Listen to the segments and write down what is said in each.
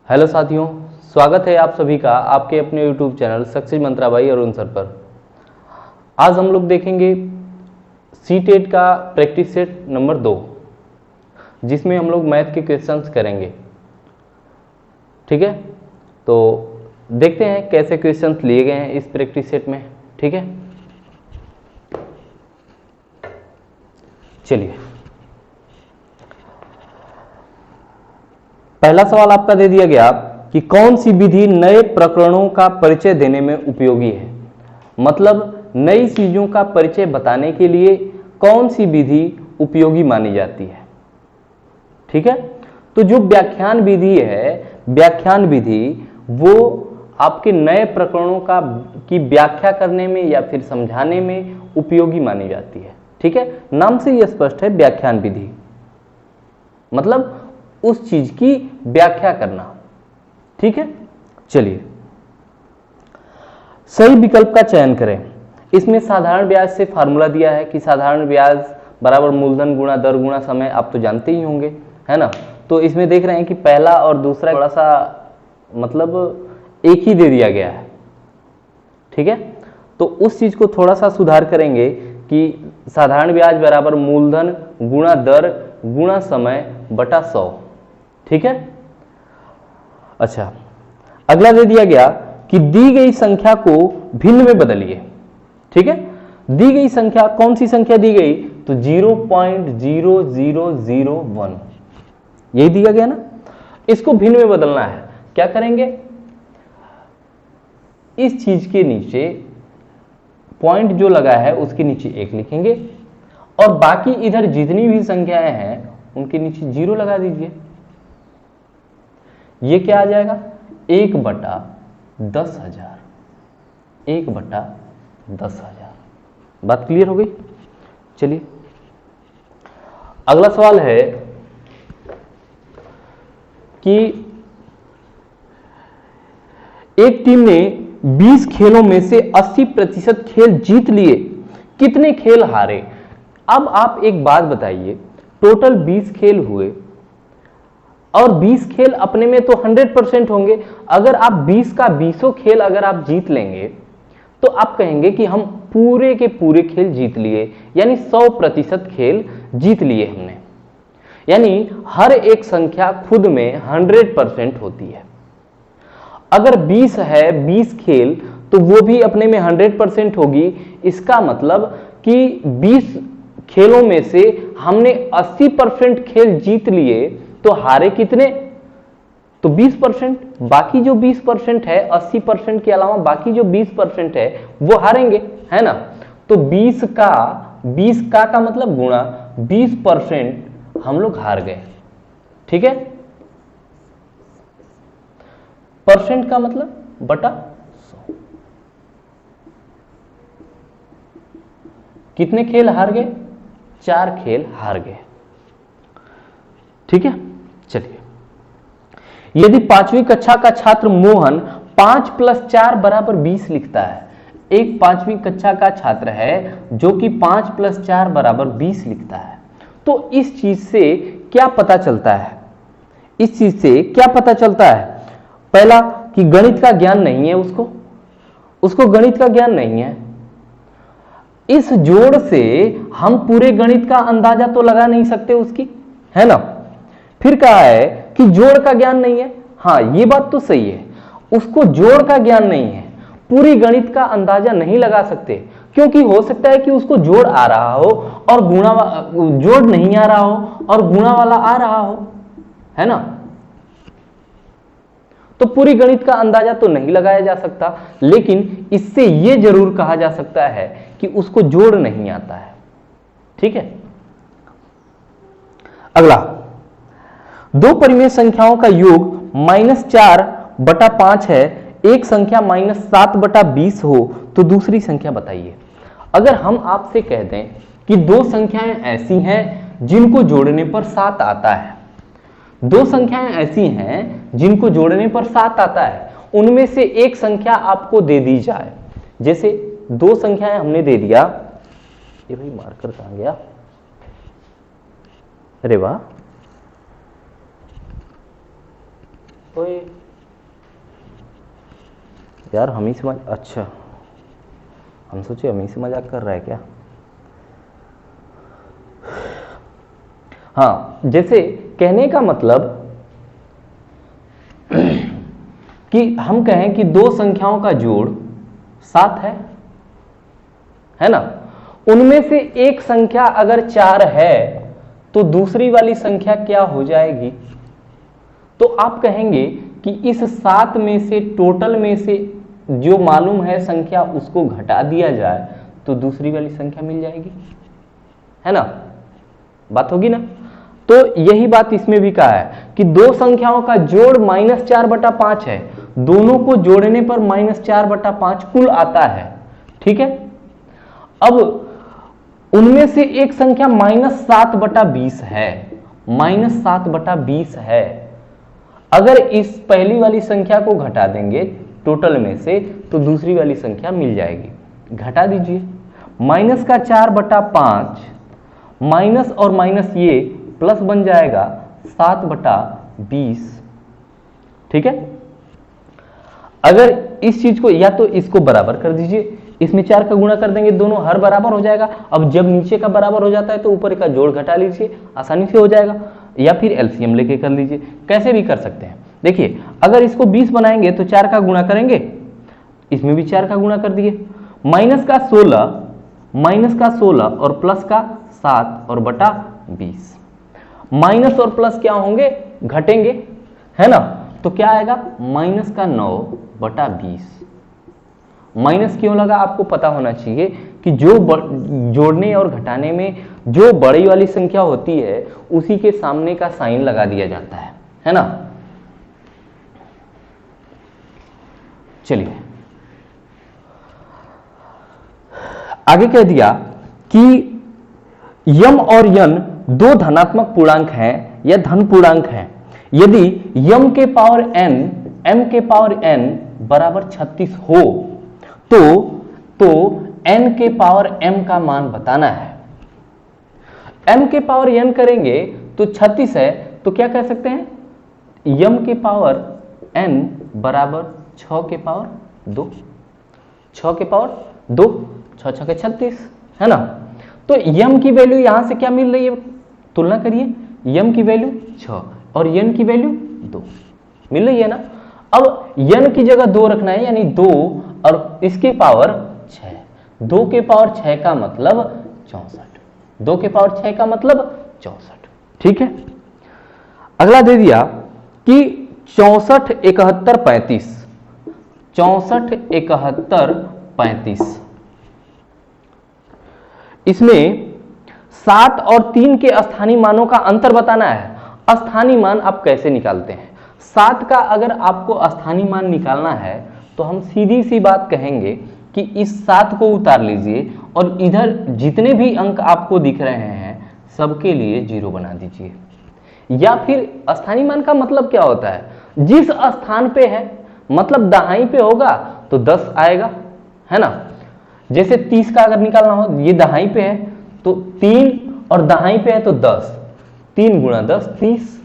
Hello साथियों, स्वागत है आप सभी का आपके अपने YouTube channel success Mantra by Arun sir पर। आज हम लोग देखेंगे सी-टेट का प्रैक्टिस सेट नंबर 2, जिसमें हम लोग मैथ के क्वेश्चंस करेंगे। ठीक है, तो देखते हैं कैसे क्वेश्चंस लिए गए हैं इस प्रैक्टिस सेट में। ठीक है, चलिए पहला सवाल आपका दे दिया गया कि कौन सी विधि नए प्रकरणों का परिचय देने में उपयोगी है। मतलब नई चीजों का परिचय बताने के लिए कौन सी विधि उपयोगी मानी जाती है। ठीक है, तो जो व्याख्यान विधि है, व्याख्यान विधि वो आपके नए प्रकरणों की व्याख्या करने में या फिर समझाने में उपयोगी मानी जाती है। ठीक है, नाम से यह स्पष्ट है, व्याख्यान विधि मतलब उस चीज की व्याख्या करना। ठीक है, चलिए सही विकल्प का चयन करें। इसमें साधारण ब्याज से फार्मूला दिया है कि साधारण ब्याज बराबर मूलधन गुणा दर गुणा समय, आप तो जानते ही होंगे, है ना। तो इसमें देख रहे हैं कि पहला और दूसरा थोड़ा सा मतलब एक ही दे दिया गया है। ठीक है, तो उस चीज को थोड़ा सा सुधार करेंगे कि साधारण ब्याज बराबर मूलधन गुणा दर गुणा समय बटा 100। ठीक है, अच्छा अगला दे दिया गया कि दी गई संख्या को भिन्न में बदलिए। ठीक है, दी गई संख्या कौन सी संख्या दी गई, तो 0.0001 यही दिया गया ना। इसको भिन्न में बदलना है, क्या करेंगे, इस चीज के नीचे पॉइंट जो लगा है उसके नीचे 1 लिखेंगे और बाकी इधर जितनी भी संख्याएं हैं उनके नीचे 0 लगा दीजिए। ये क्या आ जाएगा, 1/10,000, 1/10,000। बात क्लियर हो गई। चलिए अगला सवाल है कि एक टीम ने 20 खेलों में से 80% खेल जीत लिए, कितने खेल हारे। अब आप एक बात बताइए, टोटल 20 खेल हुए और 20 खेल अपने में तो 100% होंगे। अगर आप 20 का 20 खेल अगर आप जीत लेंगे तो आप कहेंगे कि हम पूरे के पूरे खेल जीत लिए, यानी 100% खेल जीत लिए हमने। यानी हर एक संख्या खुद में 100% होती है। अगर 20 है 20 खेल तो वो भी अपने में 100% होगी। इसका मतलब कि 20 खेलों में से हमने 80% खेल जीत लिए, तो हारे कितने, तो 20%। बाकी जो 20% है, 80% के अलावा बाकी जो 20% है वो हारेंगे, है ना। तो 20 का मतलब गुणा 20% हम लोग हार गए। ठीक है, परसेंट का मतलब बटा 100। कितने खेल हार गए, 4 खेल हार गए। ठीक है, चलिए यदि 5वीं कक्षा का छात्र मोहन 5 + 4 = 20 लिखता है, एक 5वीं कक्षा का छात्र है जो कि 5 + 4 = 20 लिखता है, तो इस चीज से क्या पता चलता है, इस चीज से क्या पता चलता है। पहला कि गणित का ज्ञान नहीं है उसको गणित का ज्ञान नहीं है। इस जोड़ से हम पूरे गणित का अंदाजा तो लगा नहीं सकते उसकी, है ना। फिर कहा है कि जोड़ का ज्ञान नहीं है। हाँ, ये बात तो सही है, उसको जोड़ का ज्ञान नहीं है, पूरी गणित का अंदाजा नहीं लगा सकते, क्योंकि हो सकता है कि उसको जोड़ आ रहा हो और जोड़ नहीं आ रहा हो और गुणा वाला आ रहा हो, है ना। तो पूरी गणित का अंदाजा तो नहीं लगाया जा सकता, लेकिन इससे यह जरूर कहा जा सकता है कि उसको जोड़ नहीं आता है। ठीक है, अगला, दो परिमेय संख्याओं का योग -4/5 है, एक संख्या -7/20 हो तो दूसरी संख्या बताइए। अगर हम आपसे कह दें कि दो संख्याएं ऐसी हैं जिनको जोड़ने पर 7 आता है, दो संख्याएं ऐसी हैं जिनको जोड़ने पर 7 आता है, उनमें से एक संख्या आपको दे दी जाए। जैसे दो संख्याएं हमने दे दिया, ये भाई मार्कर कहां गया, अरे वाह, ओए यार हम ही से अच्छा, हम सोचे हम ही से मजाक कर रहा है क्या। हाँ, जैसे कहने का मतलब कि हम कहें कि दो संख्याओं का जोड़ 7 है ना, उनमें से एक संख्या अगर 4 है तो दूसरी वाली संख्या क्या हो जाएगी। तो आप कहेंगे कि इस 7 में से टोटल में से जो मालूम है संख्या उसको घटा दिया जाए तो दूसरी वाली संख्या मिल जाएगी, है ना, बात होगी ना। तो यही बात इसमें भी कहा है कि दो संख्याओं का जोड़ -4/5 है, दोनों को जोड़ने पर -4/5 कुल आता है, ठीक है। अब उनमें से एक संख्या -7/20 है, -7/20 है। अगर इस पहली वाली संख्या को घटा देंगे टोटल में से तो दूसरी वाली संख्या मिल जाएगी। घटा दीजिए, -4/5 माइनस और माइनस ये प्लस बन जाएगा 7/20, ठीक है। अगर इस चीज को या तो इसको बराबर कर दीजिए, इसमें 4 का गुणा कर देंगे, दोनों हर बराबर हो जाएगा। अब जब नीचे का बराबर हो जाता है तो ऊपर का जोड़ घटा लीजिए, आसानी से हो जाएगा, या फिर एलसीएम लेके कर लीजिए, कैसे भी कर सकते हैं। देखिए अगर इसको 20 बनाएंगे तो 4 का गुणा करेंगे, इसमें भी 4 का गुणा कर दिए, माइनस का 16 और प्लस का 7 और बटा 20। माइनस और प्लस क्या होंगे, घटेंगे, है ना। तो क्या आएगा, -9/20। माइनस क्यों लगा आपको पता होना चाहिए कि जो जोड़ने और घटाने में जो बड़ी वाली संख्या होती है उसी के सामने का साइन लगा दिया जाता है ना। चलिए आगे कह दिया कि यम और यन दो धनात्मक पूर्णांक हैं या धन पूर्णांक हैं। यदि यम के पावर n m के पावर n बराबर 36 हो तो n के पावर m का मान बताना है। m के पावर n करेंगे तो 36 है, तो क्या कह सकते हैं, यम के पावर n बराबर 6 के पावर 2, 6 के पावर 2, 6 6 के 36, है ना। तो यम की वैल्यू यहां से क्या मिल रही है, तुलना करिए, यम की वैल्यू 6 और यन की वैल्यू 2 मिल रही है ना। अब यन की जगह 2 रखना है, यानी 2 और इसके पावर 6, 2 के पावर 6 का मतलब 64, 2 के पावर 6 का मतलब 64, ठीक है। अगला दे दिया कि 64 71 35, 64 71 35, इसमें 7 और 3 के स्थानीय मानों का अंतर बताना है। स्थानीय मान आप कैसे निकालते हैं, 7 का अगर आपको स्थानीय मान निकालना है तो हम सीधी सी बात कहेंगे कि इस 7 को उतार लीजिए और इधर जितने भी अंक आपको दिख रहे हैं सबके लिए 0 बना दीजिए। या फिर स्थानीय मान का मतलब क्या होता है, जिस स्थान पे है, मतलब दाहिनी पे होगा तो 10 आएगा, है ना। जैसे 30 का अगर निकालना हो, ये दाहिनी पे है तो 3 और दाहिनी पे है तो 10, 3 गुणा 10 30।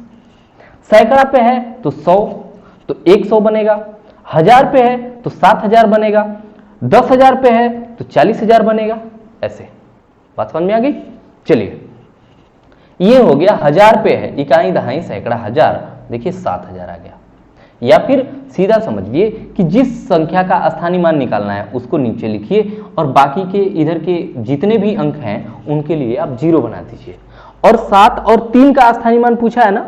सैकड़ा पे है तो 100, तो 100 बनेगा। 1000 पे है तो 7000 बनेगा। 10,000 पे है तो 40,000 बनेगा। ऐसे बात समझ में आ गई। चलिए ये हो गया 1000 पे है, इकाई दहाई सैकड़ा हजार, देखिए 7000 आ गया। या फिर सीधा समझिए कि जिस संख्या का स्थानीय मान निकालना है उसको नीचे लिखिए और बाकी के इधर के जितने भी अंक हैं उनके लिए आप 0 बना दीजिए। और 7 और 3 का स्थानीय मान पूछा है ना,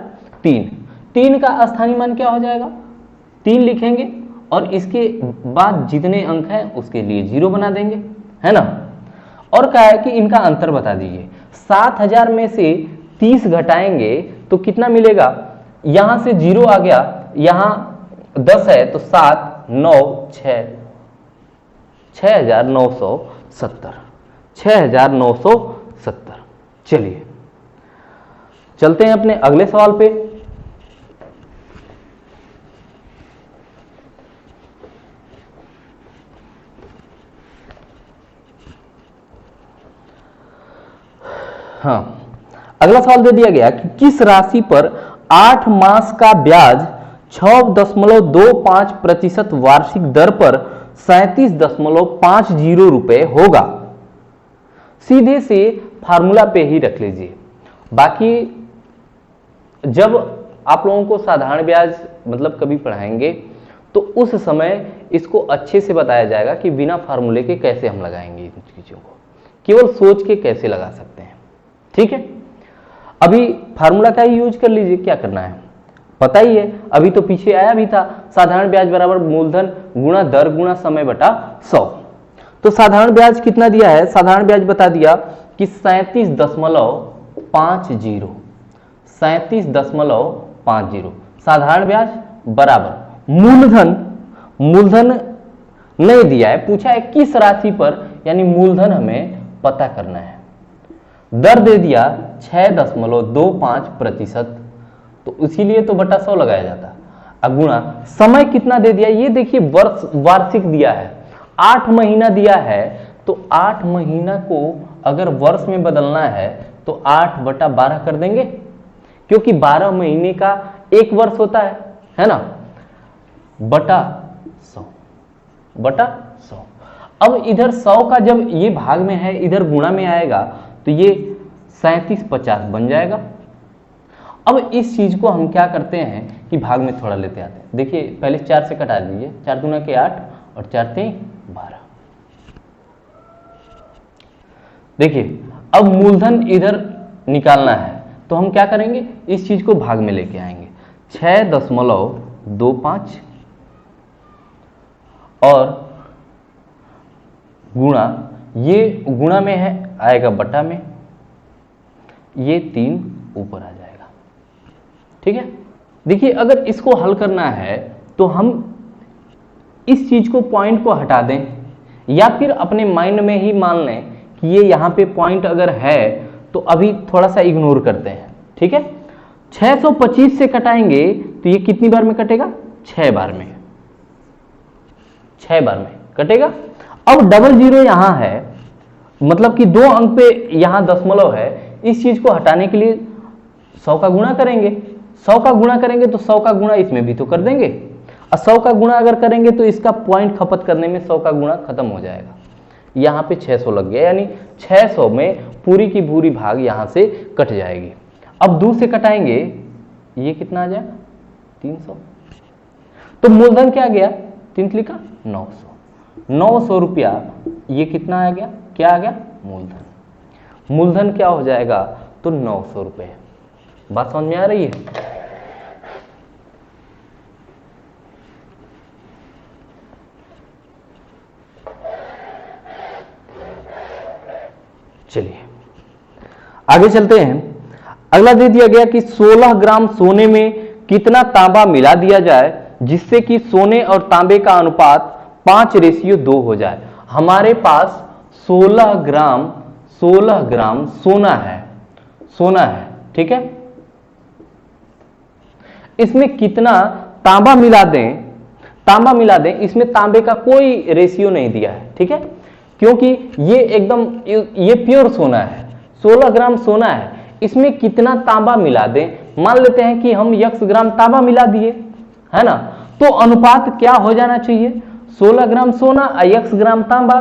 3 का स्थानीय मान क्या हो जाएगा, 3 लिखेंगे और इसके बाद जितने अंक हैं उसके लिए 0 बना देंगे, है ना। और कहा है कि इनका अंतर बता दीजिए। 7000 में से 30 घटाएंगे तो कितना मिलेगा, यहां से 0 आ गया, यहां 10 है तो 7 9 6, 6970, 6970। चलिए चलते हैं अपने अगले सवाल पे। हाँ, अगला सवाल दे दिया गया कि किस राशि पर 8 मास का ब्याज 6.25% वार्षिक दर पर 37.50 रुपए होगा। सीधे से फार्मूला पे ही रख लीजिए। बाकी जब आप लोगों को साधारण ब्याज मतलब कभी पढ़ाएंगे तो उस समय इसको अच्छे से बताया जाएगा कि बिना फार्मूले के कैसे हम लगाएंगे इन चीजों को, केवल सोच के कैसे लगा सकते हैं। ठीक है, अभी फार्मूला का ही यूज कर लीजिए, क्या करना है पता ही है, अभी तो पीछे आया भी था, साधारण ब्याज बराबर मूलधन गुणा दर गुणा समय बटा 100। तो साधारण ब्याज कितना दिया है, साधारण ब्याज बता दिया कि 37.50, 37.50 साधारण ब्याज बराबर मूलधन, मूलधन नहीं दिया है, पूछा है किस राशि पर, यानी मूलधन हमें पता करना है। दर दे दिया 6.25%, तो इसीलिए तो बटा 100 लगाया जाता। गुणा समय कितना दे दिया, ये देखिए वर्ष वार्षिक दिया है, 8 महीना दिया है, तो 8 महीना को अगर वर्ष में बदलना है तो 8/12 कर देंगे, क्योंकि 12 महीने का एक वर्ष होता है ना, बटा 100, बटा 100। अब इधर 100 का जब ये भाग में है, इधर गुणा में आएगा, तो ये 3750 बन जाएगा। अब इस चीज को हम क्या करते हैं कि भाग में थोड़ा लेते आते हैं। देखिए पहले 4 से कटा दीजिए, 4 दूना के 8 और 4 3 12। देखिए अब मूलधन इधर निकालना है, तो हम क्या करेंगे, इस चीज को भाग में लेके आएंगे, 6.25 और गुणा, ये गुणा में है आएगा बटा में, ये 3 ऊपर आ जाएगा। ठीक है, देखिए अगर इसको हल करना है तो हम इस चीज को, पॉइंट को हटा दें, या फिर अपने माइंड में ही मान लें कि ये यहां पे पॉइंट अगर है तो अभी थोड़ा सा इग्नोर करते हैं। ठीक है, 625 से कटाएंगे तो ये कितनी बार में कटेगा, 6 बार में, 6 बार में कटेगा। अब डबल जीरो यहां है, मतलब कि 2 अंक पे यहां दशमलव है, इस चीज को हटाने के लिए 100 का गुणा करेंगे, 100 का गुणा करेंगे तो 100 का गुणा इसमें भी तो कर देंगे, और 100 का गुणा अगर करेंगे तो इसका पॉइंट खपत करने में 100 का गुणा खत्म हो जाएगा। यहां पे 600 लग गया, यानी 600 में पूरी की पूरी भाग यहां से कट जाएगी। अब 2 से कटाएंगे, ये कितना आ जाएगा, 300। तो मूलधन क्या गया, 3 लिखा, 900, 900 रुपया, ये कितना आ गया, क्या आ गया, मूलधन। मूलधन क्या हो जाएगा, तो 900 रुपए। बात समझ में आ रही है। चलिए आगे चलते हैं। अगला दे दिया गया कि 16 ग्राम सोने में कितना तांबा मिला दिया जाए जिससे कि सोने और तांबे का अनुपात 5:2 हो जाए। हमारे पास 16 ग्राम सोना है, सोना है, ठीक है। इसमें कितना तांबा मिला दें, तांबा मिला दें, इसमें तांबे का कोई रेशियो नहीं दिया है, ठीक है, क्योंकि ये एकदम ये प्योर सोना है, 16 ग्राम सोना है, इसमें कितना तांबा मिला दें। मान लेते हैं कि हम x ग्राम तांबा मिला दिए, है ना, तो अनुपात क्या हो जाना चाहिए, 16 ग्राम सोना और x ग्राम तांबा,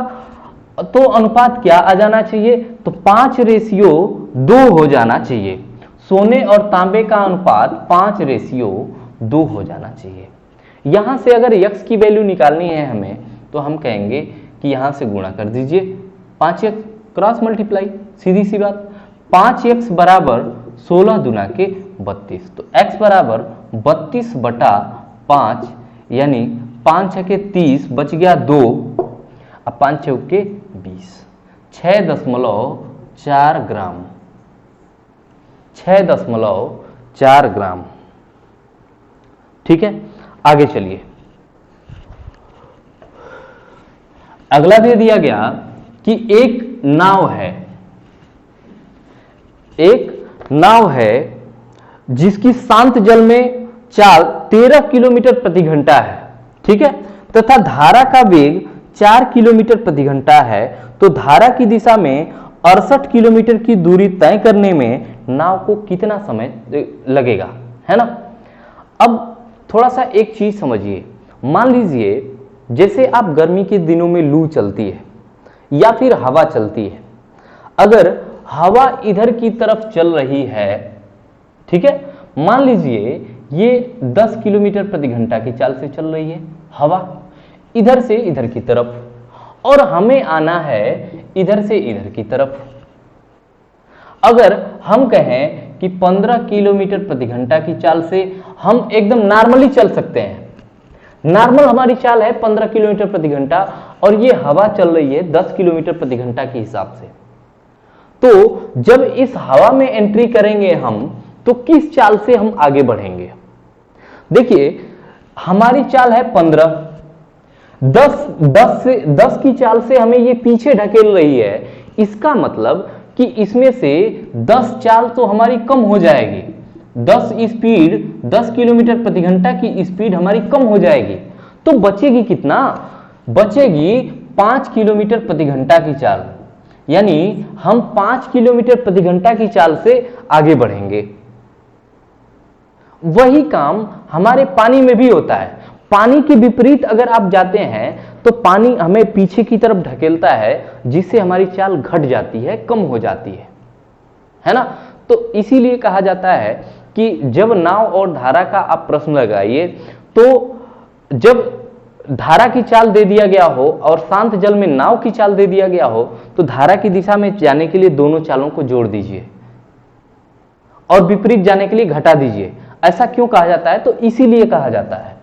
तो अनुपात क्या आ जाना चाहिए, तो 5:2 हो जाना चाहिए। सोने और तांबे का अनुपात 5:2 हो जाना चाहिए। यहां से अगर x की वैल्यू निकालनी है हमें, तो हम कहेंगे कि यहां से गुणा कर दीजिए, 5x क्रॉस मल्टीप्लाई, सीधी सी बात, 5x बराबर 16 दूना के 32, तो x बराबर 32/5, यानी 5 छके 30, बच गया 2, अब 5 चौके 20, 6.4 ग्राम, 6.4 ग्राम, ठीक है। आगे चलिए, अगला दे दिया गया कि एक नाव है जिसकी शांत जल में चाल 13 किलोमीटर प्रति घंटा है, ठीक है, तथा धारा का वेग 4 किलोमीटर प्रति घंटा है, तो धारा की दिशा में 68 किलोमीटर की दूरी तय करने में नाव को कितना समय लगेगा, है ना। अब थोड़ा सा एक चीज समझिए, मान लीजिए जैसे आप गर्मी के दिनों में लू चलती है या फिर हवा चलती है, अगर हवा इधर की तरफ चल रही है, ठीक है, मान लीजिए ये 10 किलोमीटर प्रति घंटा की चाल से चल रही है हवा, इधर से इधर की तरफ, और हमें आना है इधर से इधर की तरफ। अगर हम कहें कि 15 किलोमीटर प्रति घंटा की चाल से हम एकदम नॉर्मली चल सकते हैं, नॉर्मल हमारी चाल है 15 किलोमीटर प्रति घंटा और ये हवा चल रही है 10 किलोमीटर प्रति घंटा के हिसाब से, तो जब इस हवा में एंट्री करेंगे हम, तो किस चाल से हम आगे बढ़ेंगे? देखिए हमारी चाल है 15, 10 की चाल से हमें ये पीछे ढकेल रही है, इसका मतलब कि इसमें से 10 चाल तो हमारी कम हो जाएगी, 10 किलोमीटर प्रति घंटा की स्पीड हमारी कम हो जाएगी, तो बचेगी कितना? बचेगी 5 किलोमीटर प्रति घंटा की चाल, यानी हम 5 किलोमीटर प्रति घंटा की चाल से आगे बढ़ेंगे। वही काम हमारे पानी में भी होता है। पानी के विपरीत अगर आप जाते हैं तो पानी हमें पीछे की तरफ ढकेलता है, जिससे हमारी चाल घट जाती है, कम हो जाती है ना? तो इसीलिए कहा जाता है कि जब नाव और धारा का आप प्रश्न लगाइए, तो जब धारा की चाल दे दिया गया हो और शांत जल में नाव की चाल दे दिया गया हो, तो धारा की दिशा में जाने के लिए दोनों चालों को जोड़ दीजिए और विपरीत जाने के लिए घटा दीजिए। ऐसा क्यों कहा जाता है? तो इसीलिए कहा जाता है,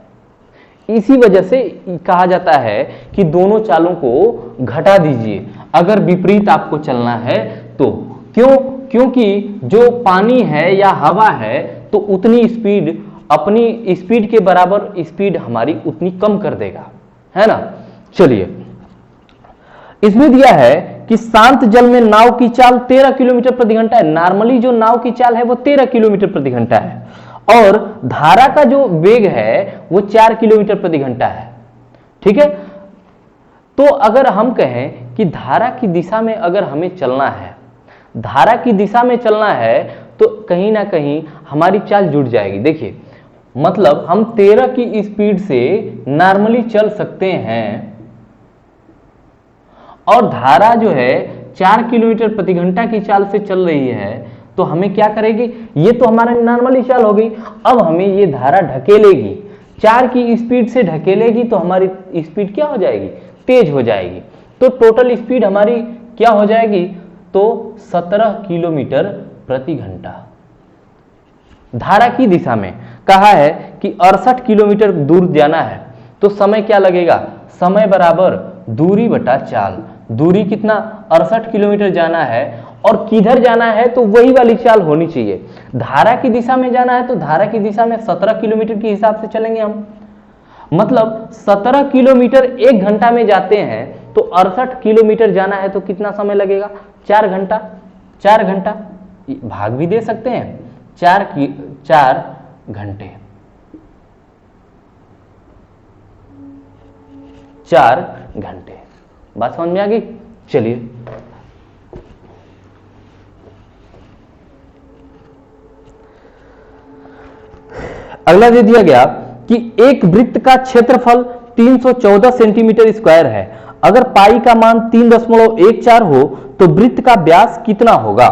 इसी वजह से कहा जाता है कि दोनों चालों को घटा दीजिए अगर विपरीत आपको चलना है तो। क्यों? क्योंकि जो पानी है या हवा है तो उतनी स्पीड, अपनी स्पीड के बराबर स्पीड हमारी उतनी कम कर देगा, है ना? चलिए, इसमें दिया है कि शांत जल में नाव की चाल 13 किलोमीटर प्रति घंटा है। नॉर्मली जो नाव की चाल है वो 13 किलोमीटर प्रति घंटा है और धारा का जो वेग है वो 4 किलोमीटर प्रति घंटा है, ठीक है? तो अगर हम कहें कि धारा की दिशा में अगर हमें चलना है, धारा की दिशा में चलना है, तो कहीं ना कहीं हमारी चाल जुड़ जाएगी। देखिए, मतलब हम 13 की स्पीड से नॉर्मली चल सकते हैं और धारा जो है 4 किलोमीटर प्रति घंटा की चाल से चल रही है, तो हमें क्या करेगी? ये तो हमारा नॉर्मली चाल हो गई, अब हमें ये धारा ढकेलेगी, 4 की स्पीड से ढकेलेगी, तो हमारी स्पीड क्या हो जाएगी? तेज हो जाएगी। तो टोटल स्पीड हमारी क्या हो जाएगी? तो 17 किलोमीटर प्रति घंटा। धारा की दिशा में कहा है कि 68 किलोमीटर दूर जाना है, तो समय क्या लगेगा? समय बराबर दूरी बटा चाल। दूरी कितना? 68 किलोमीटर जाना है और किधर जाना है तो वही वाली चाल होनी चाहिए। धारा की दिशा में जाना है तो धारा की दिशा में 17 किलोमीटर के हिसाब से चलेंगे हम, मतलब 17 किलोमीटर 1 घंटा में जाते हैं, तो 68 किलोमीटर जाना है तो कितना समय लगेगा? 4 घंटा। 4 घंटा भाग भी दे सकते हैं, 4 घंटे, 4 घंटे। बात समझ में आ गई? चलिए, अगला दे दिया गया कि एक वृत्त का क्षेत्रफल 314 सेंटीमीटर स्क्वायर है। अगर पाई का मान 3.14 हो तो वृत्त का व्यास कितना होगा?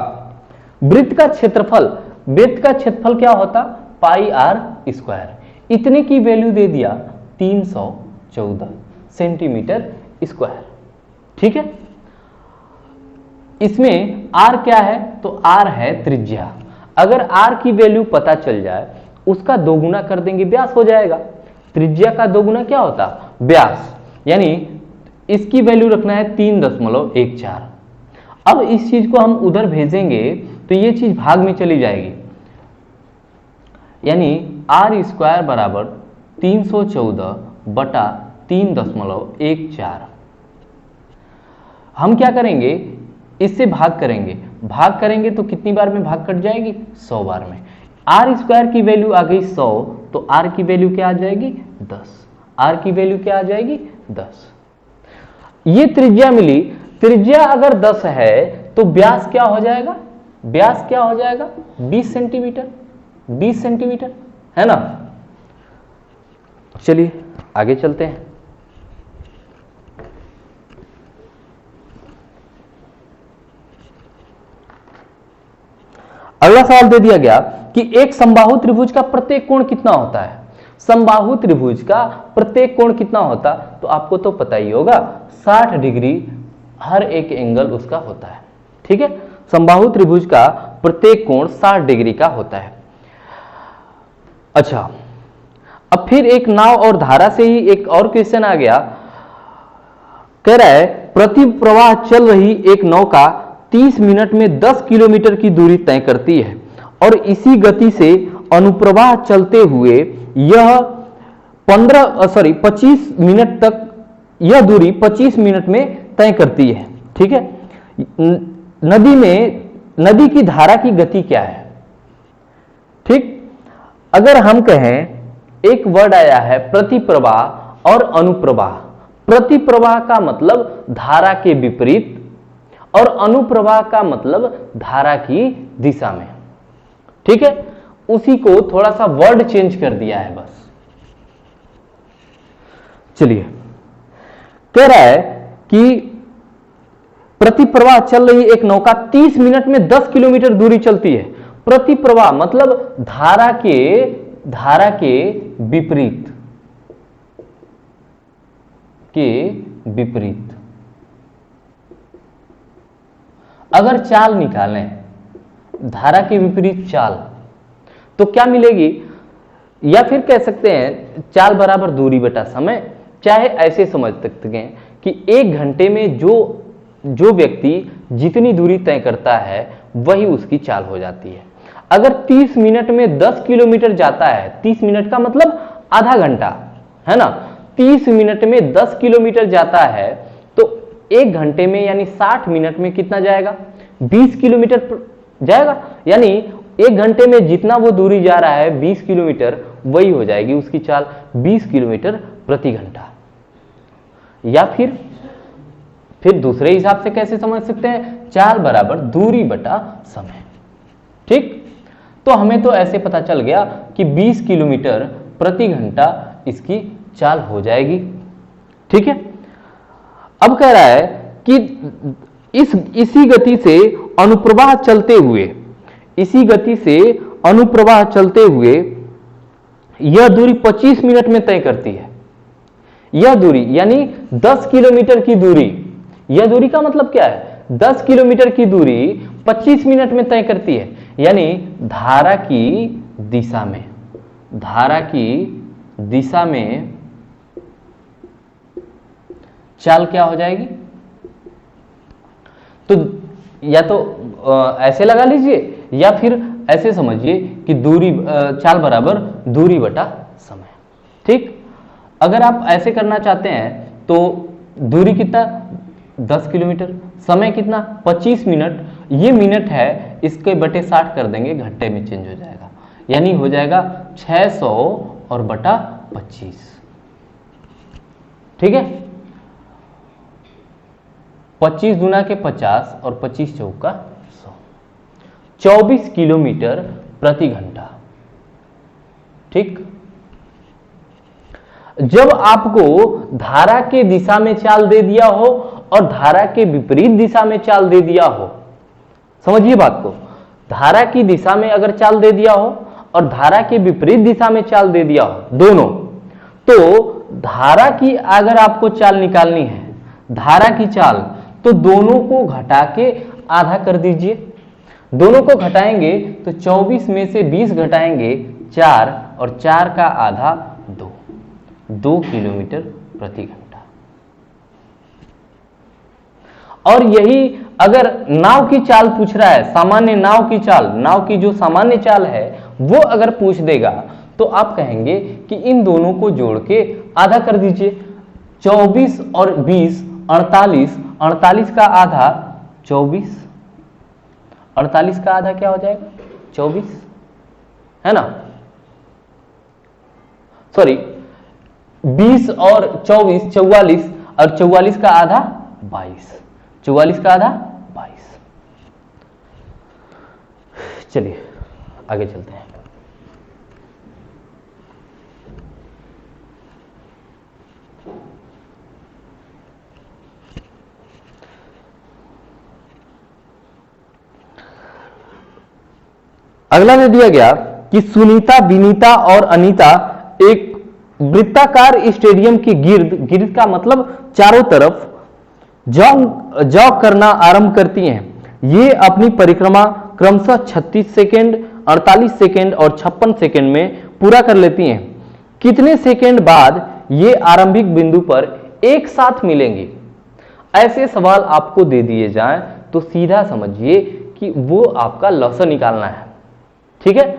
वृत्त का क्षेत्रफल क्या होता? पाई आर स्क्वायर। इतने की वैल्यू दे दिया 314 सेंटीमीटर स्क्वायर, ठीक है? इसमें आर क्या है? तो आर है त्रिज्या। अगर आर की वैल्यू पता चल जाए, उसका दोगुना कर देंगे, व्यास हो जाएगा। त्रिज्या का दोगुना क्या होता? व्यास। यानी इसकी वैल्यू रखना है 3.14। अब इस चीज को हम उधर भेजेंगे तो ये चीज भाग में चली जाएगी, यानी आर स्क्वायर बराबर 314 बटा 3.14। हम क्या करेंगे? इससे भाग करेंगे तो कितनी बार में भाग कट जाएगी? 100 बार में। आर स्क्वायर की वैल्यू आ गई 100, तो आर की वैल्यू क्या आ जाएगी? 10। आर की वैल्यू क्या आ जाएगी? 10। ये त्रिज्या मिली। त्रिज्या अगर 10 है तो व्यास क्या हो जाएगा? व्यास क्या हो जाएगा? 20 सेंटीमीटर। 20 सेंटीमीटर, है ना? चलिए आगे चलते हैं। अगला सवाल दे दिया गया कि एक समबाहु त्रिभुज का प्रत्येक कोण कितना होता है। समबाहु त्रिभुज का प्रत्येक कोण कितना होता, तो आपको तो पता ही होगा 60 डिग्री हर एक एंगल उसका होता है। ठीक है, समबाहु त्रिभुज का प्रत्येक कोण 60 डिग्री का होता है। अच्छा, अब फिर एक नाव और धारा से ही एक और क्वेश्चन आ गया। कह रहा है प्रति प्रवाह चल रही एक नौका 30 मिनट में 10 किलोमीटर की दूरी तय करती है और इसी गति से अनुप्रवाह चलते हुए यह 25 मिनट तक, यह दूरी 25 मिनट में तय करती है। ठीक है, नदी की धारा की गति क्या है। ठीक, अगर हम कहें एक वर्ड आया है प्रतिप्रवाह और अनुप्रवाह। प्रतिप्रवाह का मतलब धारा के विपरीत और अनुप्रवाह का मतलब धारा की दिशा में। ठीक है, उसी को थोड़ा सा वर्ड चेंज कर दिया है बस। चलिए, कह रहा है कि प्रतिप्रवाह चल रही एक नौका 30 मिनट में 10 किलोमीटर दूरी चलती है। प्रतिप्रवाह मतलब धारा के विपरीत अगर चाल निकालें, धारा के विपरीत चाल, तो क्या मिलेगी, या फिर कह सकते हैं चाल बराबर दूरी बटा समय। चाहे ऐसे समझ सकते हैं कि 1 घंटे में जो व्यक्ति जितनी दूरी तय करता है वही उसकी चाल हो जाती है। अगर 30 मिनट में 10 किलोमीटर जाता है, 30 मिनट का मतलब आधा घंटा है ना, 30 मिनट में 10 किलोमीटर जाता है तो 1 घंटे में यानी 60 मिनट में कितना जाएगा, 20 किलोमीटर जाएगा। यानी 1 घंटे में जितना वो दूरी जा रहा है 20 किलोमीटर, वही हो जाएगी उसकी चाल 20 किलोमीटर प्रति घंटा। या फिर दूसरे हिसाब से कैसे समझ सकते हैं, चाल बराबर दूरी बटा समय। ठीक, तो हमें तो ऐसे पता चल गया कि 20 किलोमीटर प्रति घंटा इसकी चाल हो जाएगी। ठीक है, अब कह रहा है कि इसी गति से अनुप्रवाह चलते हुए यह दूरी 25 मिनट में तय करती है। यह दूरी यानी 10 किलोमीटर की दूरी, यह दूरी का मतलब क्या है, 10 किलोमीटर की दूरी 25 मिनट में तय करती है। यानी धारा की दिशा में चाल क्या हो जाएगी, तो या तो ऐसे लगा लीजिए या फिर ऐसे समझिए कि चाल बराबर दूरी बटा समय। ठीक, अगर आप ऐसे करना चाहते हैं तो दूरी कितना, 10 किलोमीटर, समय कितना 25 मिनट, ये मिनट है, इसके बटे 60 कर देंगे, घंटे में चेंज हो जाएगा, यानी हो जाएगा 600 और बटा 25। ठीक है, 25 दूना के 50 और 25 चौका 100, 24 किलोमीटर प्रति घंटा। ठीक, जब आपको धारा के दिशा में चाल दे दिया हो और धारा के विपरीत दिशा में चाल दे दिया हो, समझिए बात को, धारा की दिशा में अगर चाल दे दिया हो और धारा के विपरीत दिशा में चाल दे दिया हो दोनों, तो धारा की अगर आपको चाल निकालनी है, धारा की चाल, तो दोनों को घटा के आधा कर दीजिए। दोनों को घटाएंगे तो 24 में से 20 घटाएंगे 4 और 4 का आधा 2 किलोमीटर प्रति घंटा। और यही अगर नाव की चाल पूछ रहा है, सामान्य नाव की चाल, नाव की जो सामान्य चाल है वो अगर पूछ देगा तो आप कहेंगे कि इन दोनों को जोड़ के आधा कर दीजिए। 24 और 20 48, 48 का आधा 24, 48 का आधा क्या हो जाएगा 24, है ना, सॉरी 20 और 24 44, और 44 का आधा 22, 44 का आधा 22। चलिए आगे चलते हैं। अगला दे दिया गया कि सुनीता, विनीता और अनीता एक वृत्ताकार स्टेडियम के गिर्द का मतलब चारों तरफ जॉग करना आरंभ करती हैं। ये अपनी परिक्रमा क्रमशः 36 सेकेंड, 48 सेकेंड और 56 सेकेंड में पूरा कर लेती हैं। कितने सेकेंड बाद ये आरंभिक बिंदु पर एक साथ मिलेंगी? ऐसे सवाल आपको दे दिए जाएं तो सीधा समझिए कि वो आपका लॉस निकालना है। ठीक है,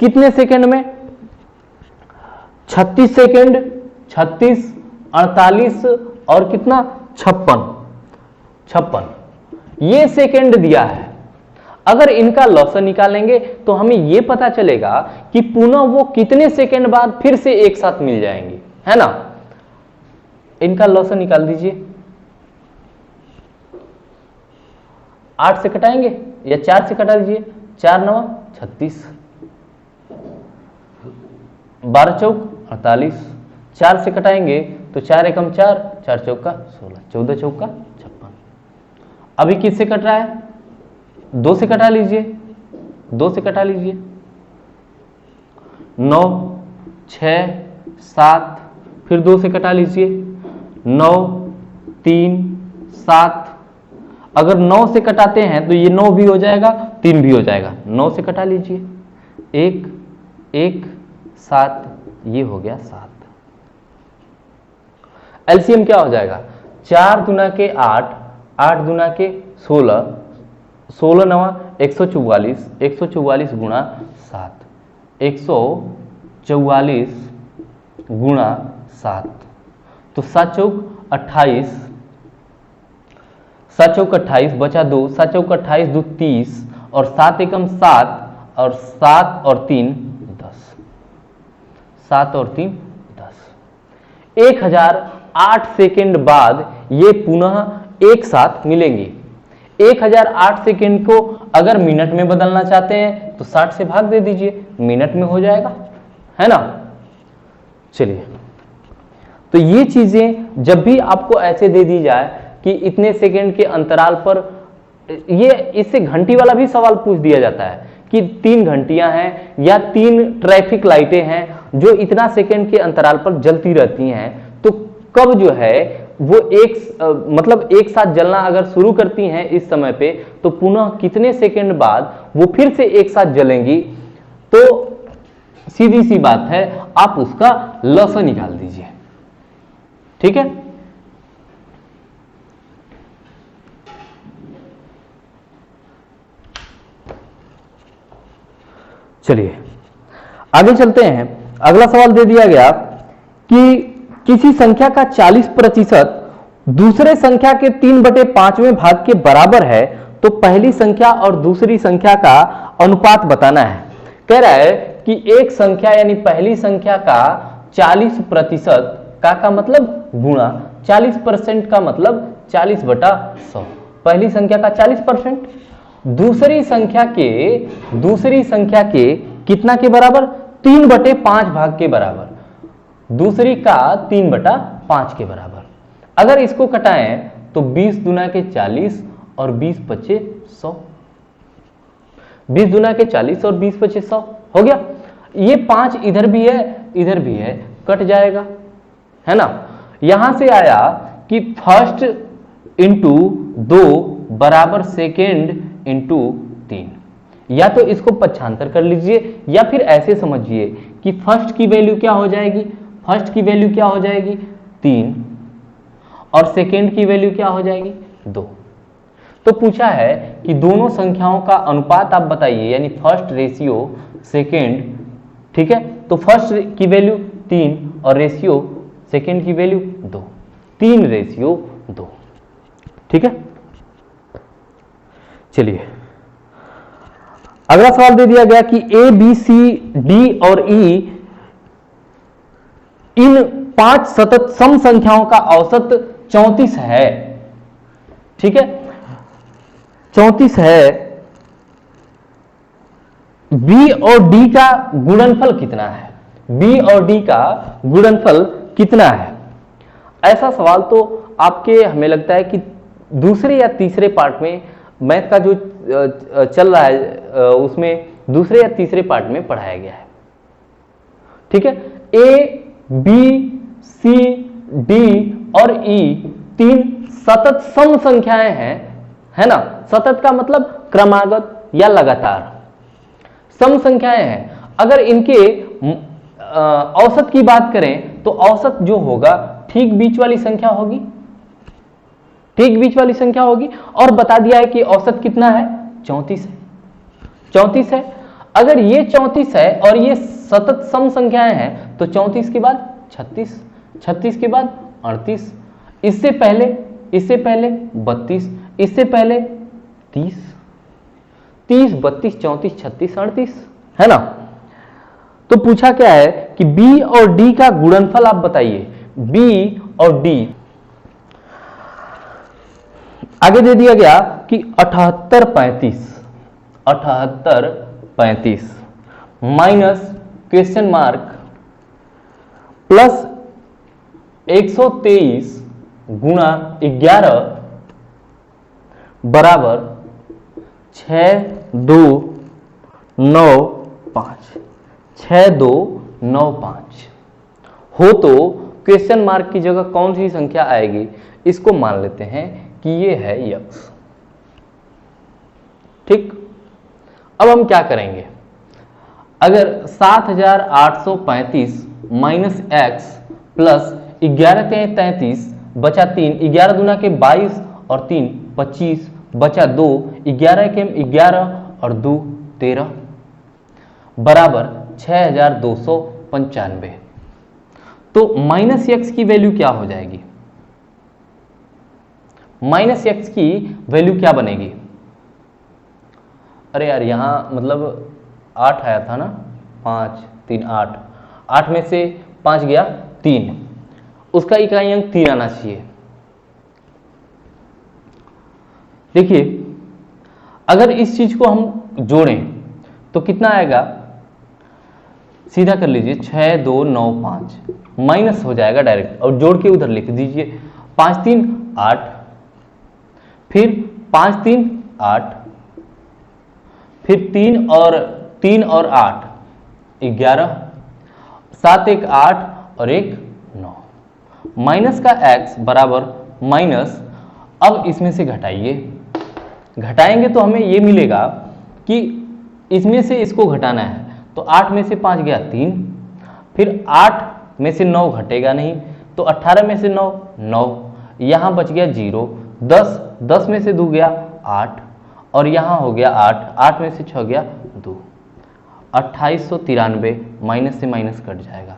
कितने सेकेंड में? 36 सेकेंड, 36, 48 और कितना? 56 ये सेकेंड दिया है। अगर इनका लॉस निकालेंगे तो हमें यह पता चलेगा कि पुनः वो कितने सेकेंड बाद फिर से एक साथ मिल जाएंगे, है ना। इनका लॉस निकाल दीजिए। 8 से कटाएंगे या 4 से कटा दीजिए। 4 9 36, 12 चौक 48, 4 से कटाएंगे तो 4 एकम 4, 4 चौका 16, 14 चौका 56। अभी किससे कट रहा है? 2 से कटा लीजिए, 2 से कटा लीजिए। 9 6 7, फिर 2 से कटा लीजिए। 9 3 7, अगर 9 से कटाते हैं तो ये 9 भी हो जाएगा, 3 भी हो जाएगा। 9 से कटा लीजिए। 1 1 7, ये हो गया 7। एलसीएम क्या हो जाएगा? 4 दूना के 8, 8 दूना के 16, 16 9 144, 144 गुणा 7, 144 गुणा 7, तो 7 चौक 28, 7 चौक 28 बचा 2, 7 चौक 28 2 30 और 7 एकम 7 और 7 और 3 10, 7 और 3 10। 1008 सेकेंड बाद ये पुनः एक साथ मिलेंगी। 1008 सेकेंड को अगर मिनट में बदलना चाहते हैं तो 60 से भाग दे दीजिए, मिनट में हो जाएगा, है ना। चलिए, तो ये चीजें जब भी आपको ऐसे दे दी जाए कि इतने सेकेंड के अंतराल पर, ये इससे घंटी वाला भी सवाल पूछ दिया जाता है कि 3 घंटियां हैं या 3 ट्रैफिक लाइटें हैं जो इतना सेकेंड के अंतराल पर जलती रहती हैं, तो कब जो है वो मतलब एक साथ जलना अगर शुरू करती हैं इस समय पे, तो पुनः कितने सेकेंड बाद वो फिर से एक साथ जलेंगी? तो सीधी सी बात है, आप उसका लॉस निकाल दीजिए। ठीक है, चलिए आगे चलते हैं। अगला सवाल दे दिया गया कि किसी संख्या का 40% दूसरे संख्या के 3/5वें भाग के बराबर है, तो पहली संख्या और दूसरी संख्या का अनुपात बताना है। कह रहा है कि एक संख्या यानी पहली संख्या का 40% का मतलब गुणा 40% का मतलब 40/100। पहली संख्या का 40%, दूसरी संख्या के कितना के बराबर? 3/5 भाग के बराबर, दूसरी का 3/5 के बराबर। अगर इसको कटाएं तो 20 दूना के 40 और 20 पचे 100, 20 दूना के 40 और 20 पचे 100 हो गया। ये 5 इधर भी है इधर भी है, कट जाएगा, है ना। यहां से आया कि फर्स्ट इंटू 2 बराबर सेकेंड इंटू 3, या तो इसको पक्षांतर कर लीजिए या फिर ऐसे समझिए कि फर्स्ट की वैल्यू क्या हो जाएगी? फर्स्ट की वैल्यू क्या हो जाएगी? 3, और सेकेंड की वैल्यू क्या हो जाएगी? 2। तो पूछा है कि दोनों संख्याओं का अनुपात आप बताइए, यानी फर्स्ट रेशियो सेकेंड। ठीक है, तो फर्स्ट की वैल्यू 3 और रेशियो सेकेंड की वैल्यू 2, 3:2। ठीक है, चलिए अगला सवाल दे दिया गया कि ए बी सी डी और ई इन 5 सतत सम संख्याओं का औसत 34 है। ठीक है, 34 है। बी और डी का गुणनफल कितना है? बी और डी का गुणनफल कितना है? ऐसा सवाल तो आपके हमें लगता है कि दूसरे या तीसरे पार्ट में मैथ का जो चल रहा है उसमें दूसरे या तीसरे पार्ट में पढ़ाया गया है। ठीक है, ए, बी, सी, डी और ई तीन सतत सम संख्याएं हैं, है ना। सतत का मतलब क्रमागत या लगातार सम संख्याएं हैं। अगर इनके औसत की बात करें तो औसत जो होगा ठीक बीच वाली संख्या होगी, ठीक बीच वाली संख्या होगी। और बता दिया है कि औसत कितना है, 34 है, 34 है। अगर ये 34 है और ये सतत सम संख्याएं हैं तो 34 के बाद 36, 36 के बाद 38, इससे पहले 32, इससे पहले 30, 30, 32, 34, 36, 38, है ना। तो पूछा क्या है कि बी और डी का गुणनफल आप बताइए, बी और डी। आगे दे दिया गया कि 78, 35 माइनस क्वेश्चन मार्क प्लस 123 गुणा 11 बराबर 6295, 6295 हो तो क्वेश्चन मार्क की जगह कौन सी संख्या आएगी, इसको मान लेते हैं कि ये है यक्स। ठीक, अब हम क्या करेंगे, अगर 7835 माइनस एक्स प्लस 11 के 33 बचा 3, 11 दूना के 22 और 3 25 बचा 2, 11 के 11 और 2 13 बराबर 6295। तो माइनस एक्स की वैल्यू क्या हो जाएगी, माइनस एक्स की वैल्यू क्या बनेगी। अरे यार यहां मतलब 8 आया था ना, 5 3 8, 8 में से 5 गया 3, उसका इकाई अंक 3 आना चाहिए। देखिए अगर इस चीज को हम जोड़ें तो कितना आएगा, सीधा कर लीजिए 6295 माइनस हो जाएगा डायरेक्ट, और जोड़ के उधर लिख दीजिए 5 3 8, फिर 5 3 8, फिर 3 और 8 11, 7 1 8 और 1 9, माइनस का x बराबर माइनस, अब इसमें से घटाइए, घटाएंगे तो हमें ये मिलेगा कि इसमें से इसको घटाना है, तो 8 में से 5 गया 3, फिर 8 में से 9 घटेगा नहीं, तो 18 में से 9 9, यहां बच गया 0, 10 10 में से 2 गया 8, और यहां हो गया 8, 8 में से 6 गया 2, 2893 माइनस से माइनस कट जाएगा,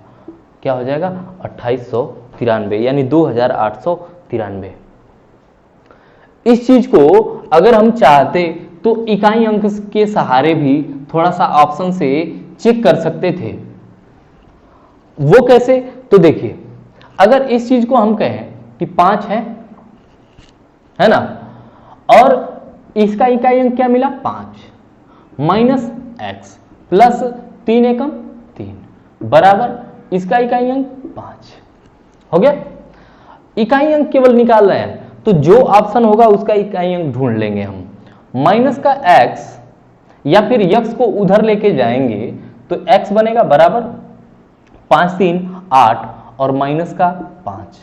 क्या हो जाएगा 2893 यानी 2893। इस चीज को अगर हम चाहते तो इकाई अंक के सहारे भी थोड़ा सा ऑप्शन से चेक कर सकते थे। वो कैसे, तो देखिए अगर इस चीज को हम कहें कि 5 है ना, और इसका इकाई अंक क्या मिला 5 माइनस एक्स प्लस 3 एकम 3 बराबर इसका इकाई अंक 5 हो गया। इकाई अंक केवल निकाल रहे हैं तो जो ऑप्शन होगा उसका इकाई अंक ढूंढ लेंगे हम। माइनस का x या फिर x को उधर लेके जाएंगे तो x बनेगा बराबर 5 3 8 और माइनस का 5,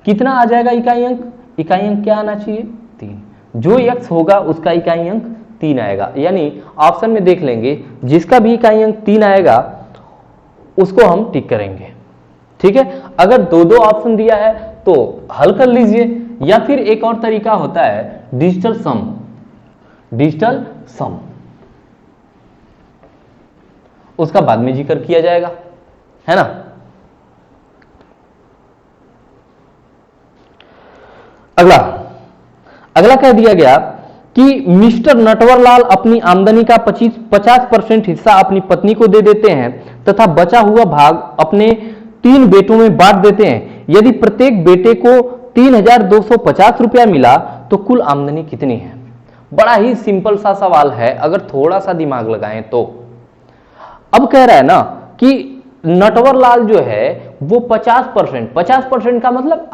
कितना आ जाएगा इकाई अंक, इकाई अंक क्या आना चाहिए 3, जो x होगा उसका इकाई अंक 3 आएगा। यानी ऑप्शन में देख लेंगे जिसका भी इकाई अंक 3 आएगा उसको हम टिक करेंगे। ठीक है, अगर दो ऑप्शन दिया है तो हल कर लीजिए, या फिर एक और तरीका होता है डिजिटल सम, डिजिटल सम उसका बाद में जिक्र किया जाएगा, है ना। अगला कह दिया गया कि मिस्टर नटवरलाल अपनी आमदनी का 50% हिस्सा अपनी पत्नी को दे देते हैं तथा बचा हुआ भाग अपने 3 बेटों में बांट देते हैं। यदि प्रत्येक बेटे को 3250 रुपया मिला तो कुल आमदनी कितनी है। बड़ा ही सिंपल सा सवाल है अगर थोड़ा सा दिमाग लगाएं तो। अब कह रहा है ना कि नटवरलाल जो है वो 50% का मतलब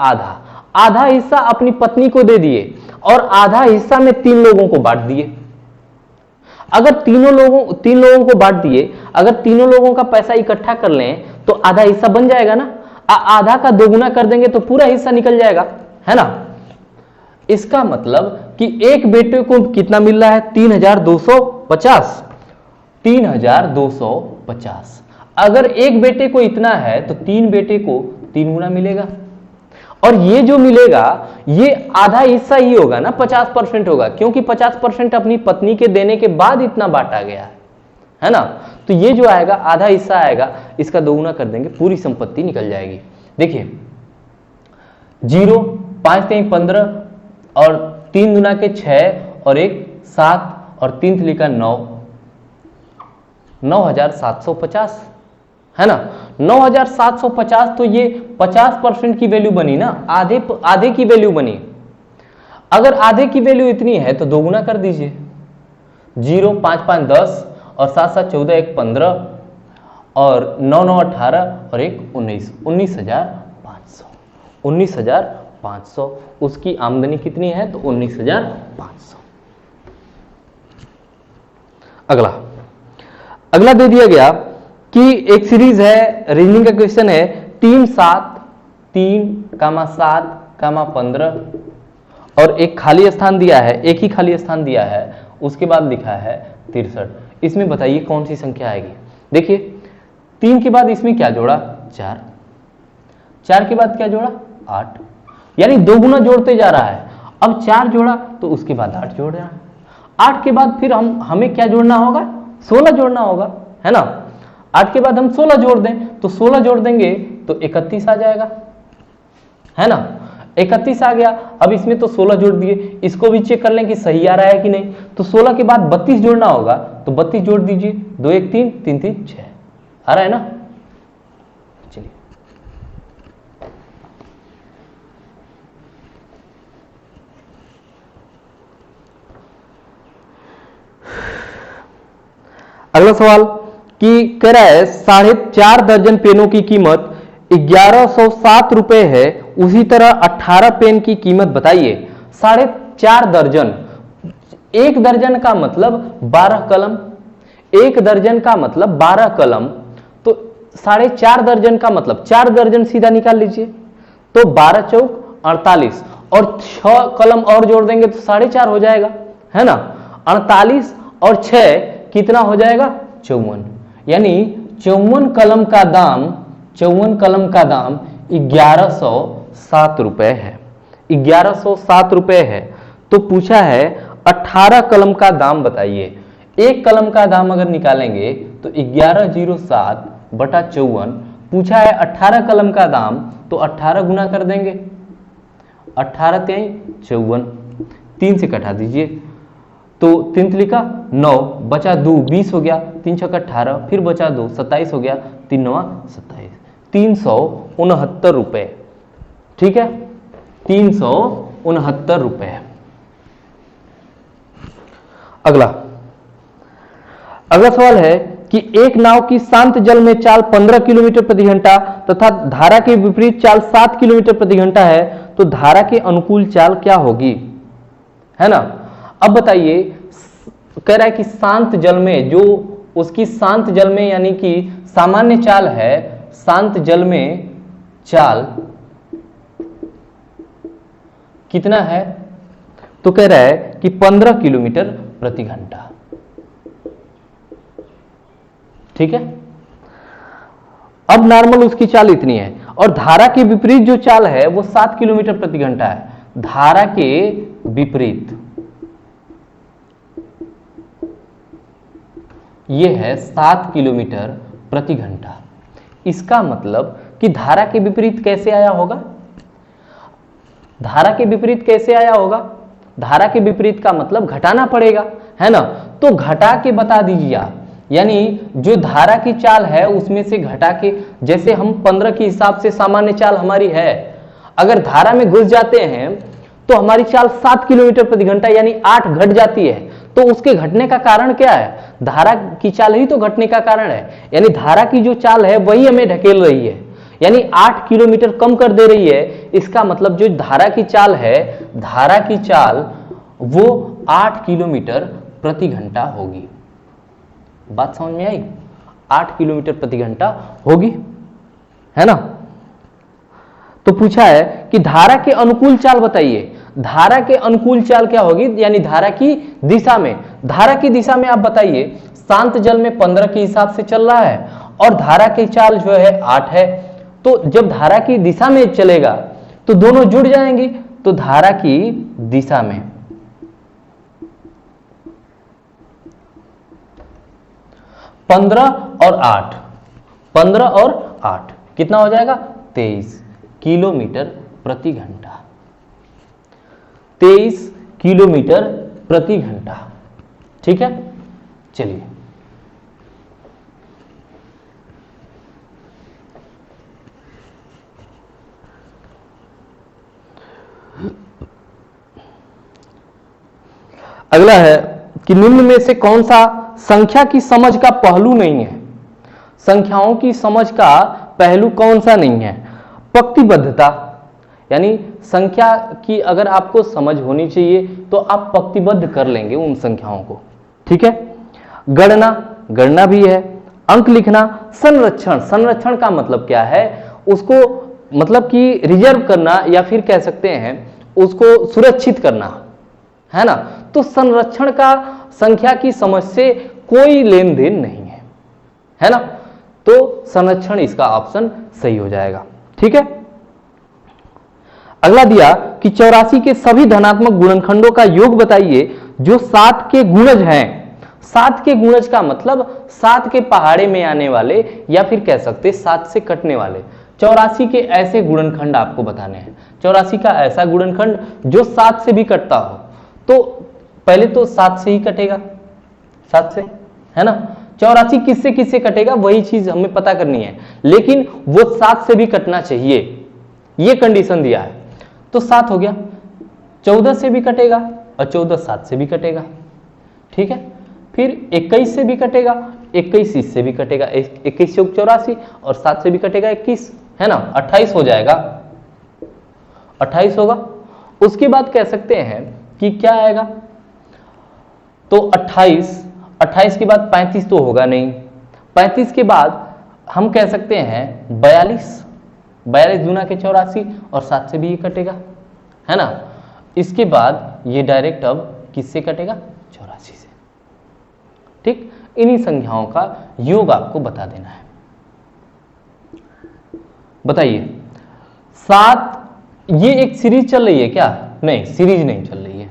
आधा हिस्सा अपनी पत्नी को दे दिए और आधा हिस्सा में 3 लोगों को बांट दिए। अगर तीन लोगों को बांट दिए, अगर तीनों लोगों का पैसा इकट्ठा कर लें तो आधा हिस्सा बन जाएगा ना, आधा का दोगुना कर देंगे तो पूरा हिस्सा निकल जाएगा, है ना। इसका मतलब कि एक बेटे को कितना मिल रहा है, 3250, 3250। अगर एक बेटे को इतना है तो तीन बेटे को तीन गुना मिलेगा, और ये जो मिलेगा ये आधा हिस्सा ही होगा ना, 50% होगा, क्योंकि 50% अपनी पत्नी के देने के बाद इतना बांटा गया है ना। तो ये जो आएगा आधा हिस्सा आएगा, इसका दोगुना कर देंगे पूरी संपत्ति निकल जाएगी। देखिए 0, 5 3 15 और 3 गुना के 6 और 1 7 और 3 लिखा 9, 9750 है ना। 9750 तो ये 50% की वैल्यू बनी ना, आधे की वैल्यू बनी। अगर आधे की वैल्यू इतनी है तो दोगुना कर दीजिए, 0 5 5 10 और 7 7 14 1 15 और 9 9 18 और 1 19, 19,500, 19,500 उसकी आमदनी कितनी है तो 19,500। अगला दे दिया गया कि एक सीरीज है, रीजनिंग का क्वेश्चन है, 3 7 3, 7, 15 और एक खाली स्थान दिया है, एक ही खाली स्थान दिया है, उसके बाद लिखा है 63। इसमें बताइए कौन सी संख्या आएगी। देखिए 3 के बाद इसमें क्या जोड़ा, 4, 4 के बाद क्या जोड़ा, 8, यानी दोगुना जोड़ते जा रहा है। अब 4 जोड़ा तो उसके बाद 8 जोड़ रहा है, 8 के बाद फिर हमें क्या जोड़ना होगा, 16 जोड़ना होगा, है ना। 8 के बाद हम 16 जोड़ दें तो 16 जोड़ देंगे तो 31 आ जाएगा, है ना। 31 आ गया। अब इसमें तो 16 जोड़ दिए, इसको भी चेक कर लें कि सही आ रहा है कि नहीं। तो 16 के बाद 32 जोड़ना होगा, तो 32 जोड़ दीजिए, 2 1 3 3 3 6 आ रहा है ना। चलिए अगला सवाल कि कह रहा है 4.5 दर्जन पेनों की कीमत 1107 रुपए है, उसी तरह 18 पेन की कीमत बताइए। 4.5 दर्जन, एक दर्जन का मतलब 12 कलम, एक दर्जन का मतलब 12 कलम, तो 4.5 दर्जन का मतलब 4 दर्जन सीधा निकाल लीजिए, तो 12 चौक 48 और 6 कलम और जोड़ देंगे तो 4.5 हो जाएगा, है ना। 48 और 6 कितना हो जाएगा, 54, यानी 54 कलम का दाम 1107 रुपए है, 1107 रुपए है। तो पूछा है 18 कलम का दाम बताइए। एक कलम का दाम अगर निकालेंगे तो 1107 बटा 54, पूछा है 18 कलम का दाम, तो 18 गुना कर देंगे, 18 3 54, 3 से कटा दीजिए तो 3 लिखा 9, बचा 2 20 हो गया, 3 6 18, फिर बचा 2 27 हो गया, 3 9 27, 369 रुपए, ठीक है, 369 रुपए। अगला सवाल है कि एक नाव की शांत जल में चाल 15 किलोमीटर प्रति घंटा तथा धारा के विपरीत चाल 7 किलोमीटर प्रति घंटा है, तो धारा के अनुकूल चाल क्या होगी, है ना। अब बताइए, कह रहा है कि शांत जल में, जो उसकी शांत जल में यानी कि सामान्य चाल है, शांत जल में चाल कितना है, तो कह रहा है कि 15 किलोमीटर प्रति घंटा, ठीक है। अब नॉर्मल उसकी चाल इतनी है, और धारा के विपरीत जो चाल है वो 7 किलोमीटर प्रति घंटा है। धारा के विपरीत ये है 7 किलोमीटर प्रति घंटा। इसका मतलब कि धारा के विपरीत कैसे आया होगा, धारा के विपरीत कैसे आया होगा, धारा के विपरीत का मतलब घटाना पड़ेगा, है ना। तो घटा के बता दीजिए आप, यानी जो धारा की चाल है उसमें से घटा के, जैसे हम 15 के हिसाब से सामान्य चाल हमारी है, अगर धारा में घुस जाते हैं तो हमारी चाल 7 किलोमीटर प्रति घंटा यानी 8 घट जाती है। तो उसके घटने का कारण क्या है, धारा की चाल ही तो घटने का कारण है, यानी धारा की जो चाल है वही हमें ढकेल रही है, यानी 8 किलोमीटर कम कर दे रही है। इसका मतलब जो धारा की चाल है, धारा की चाल वो 8 किलोमीटर प्रति घंटा होगी। बात समझ में आई? 8 किलोमीटर प्रति घंटा होगी, है ना। तो पूछा है कि धारा के अनुकूल चाल बताइए। धारा के अनुकूल चाल क्या होगी, यानी धारा की दिशा में। धारा की दिशा में आप बताइए, शांत जल में 15 के हिसाब से चल रहा है और धारा की चाल जो है 8 है। तो जब धारा की दिशा में चलेगा तो दोनों जुड़ जाएंगे। तो धारा की दिशा में 15 और 8, 15 और 8 कितना हो जाएगा? 23 किलोमीटर प्रति घंटा। 23 किलोमीटर प्रति घंटा। ठीक है, चलिए अगला है कि निम्न में से कौन सा संख्या की समझ का पहलू नहीं है। संख्याओं की समझ का पहलू कौन सा नहीं है? पंक्तिबद्धता, यानी संख्या की अगर आपको समझ होनी चाहिए तो आप पंक्तिबद्ध कर लेंगे उन संख्याओं को। ठीक है, गणना, गणना भी है। अंक लिखना, संरक्षण, संरक्षण का मतलब क्या है? उसको मतलब कि रिजर्व करना या फिर कह सकते हैं उसको सुरक्षित करना, है ना। तो संरक्षण का संख्या की समझ से कोई लेन देन नहीं है ना। तो संरक्षण इसका ऑप्शन सही हो जाएगा। ठीक है, अगला दिया कि 84 के सभी धनात्मक गुणनखंडों का योग बताइए जो 7 के गुणज हैं। 7 के गुणज का मतलब 7 के पहाड़े में आने वाले या फिर कह सकते 7 से कटने वाले 84 के ऐसे गुणनखंड आपको बताने हैं। 84 का ऐसा गुणनखंड जो 7 से भी कटता हो। तो पहले तो 7 से ही कटेगा, 7 से, है ना। 84 किससे किससे कटेगा वही चीज हमें पता करनी है, लेकिन वो 7 से भी कटना चाहिए, ये कंडीशन दिया है। तो 7 हो गया। 14 से भी कटेगा और 14 7 से भी कटेगा। ठीक है, फिर 21 से भी कटेगा, 21 इससे भी कटेगा, 21 से 84 और 7 से भी कटेगा 21, है ना। 28 हो जाएगा, 28 होगा। उसके बाद कह सकते हैं कि क्या आएगा, तो 28 के बाद 35 तो होगा नहीं। 35 के बाद हम कह सकते हैं 42 दूना के 84 और 7 से भी ये कटेगा, है ना। इसके बाद ये डायरेक्ट अब किससे कटेगा? 84 से। ठीक, इन्हीं संख्याओं का योग आपको बता देना है। बताइए 7, ये एक सीरीज चल रही है क्या? नहीं, सीरीज नहीं चल रही है,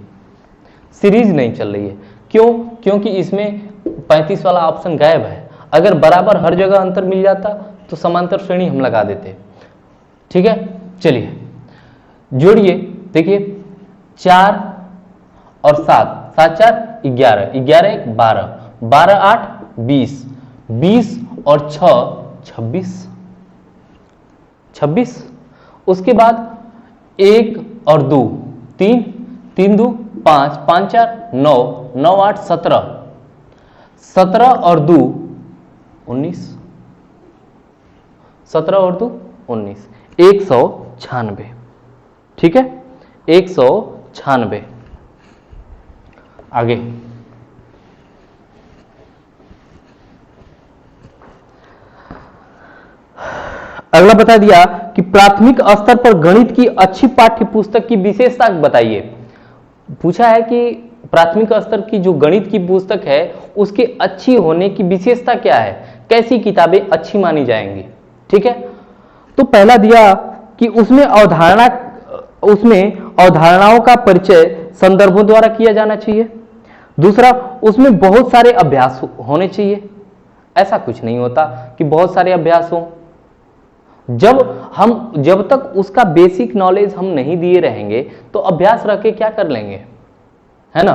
सीरीज नहीं चल रही है। क्यों? क्योंकि इसमें 35 वाला ऑप्शन गायब है। अगर बराबर हर जगह अंतर मिल जाता तो समांतर श्रेणी हम लगा देते। ठीक है, चलिए जोड़िए। देखिए 4 और 7, 7 4 11, 11 1 12, 12 8 20, 20 और 6 26। उसके बाद 1 और 2 3, 3 2 5, 5 4 9, 9 8 17, 17 और 2 19, 17 और 2 19, 196। ठीक है, 196। आगे अगला बता दिया कि प्राथमिक स्तर पर गणित की अच्छी पाठ्य पुस्तक की विशेषता बताइए। पूछा है कि प्राथमिक स्तर की जो गणित की पुस्तक है उसके अच्छी होने की विशेषता क्या है, कैसी किताबें अच्छी मानी जाएंगी। ठीक है, तो पहला दिया कि उसमें अवधारणाओं का परिचय संदर्भों द्वारा किया जाना चाहिए। दूसरा, उसमें बहुत सारे अभ्यास होने चाहिए। ऐसा कुछ नहीं होता कि बहुत सारे अभ्यास हो। जब तक उसका बेसिक नॉलेज हम नहीं दिए रहेंगे तो अभ्यास रख के क्या कर लेंगे, है ना।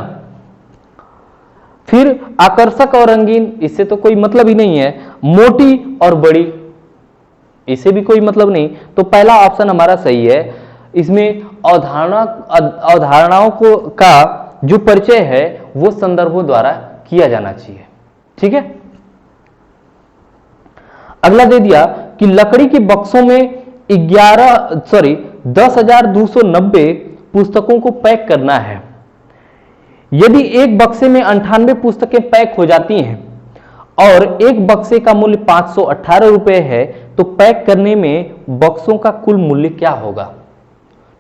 फिर आकर्षक और रंगीन, इससे तो कोई मतलब ही नहीं है। मोटी और बड़ी, इससे भी कोई मतलब नहीं। तो पहला ऑप्शन हमारा सही है। इसमें अवधारणाओं को का जो परिचय है वो संदर्भों द्वारा किया जाना चाहिए। ठीक है, अगला दे दिया कि लकड़ी के बक्सों में 10,290 पुस्तकों को पैक करना है। यदि एक बक्से में 98 पुस्तकें पैक हो जाती हैं और एक बक्से का मूल्य 518 रुपए है, तो पैक करने में बक्सों का कुल मूल्य क्या होगा?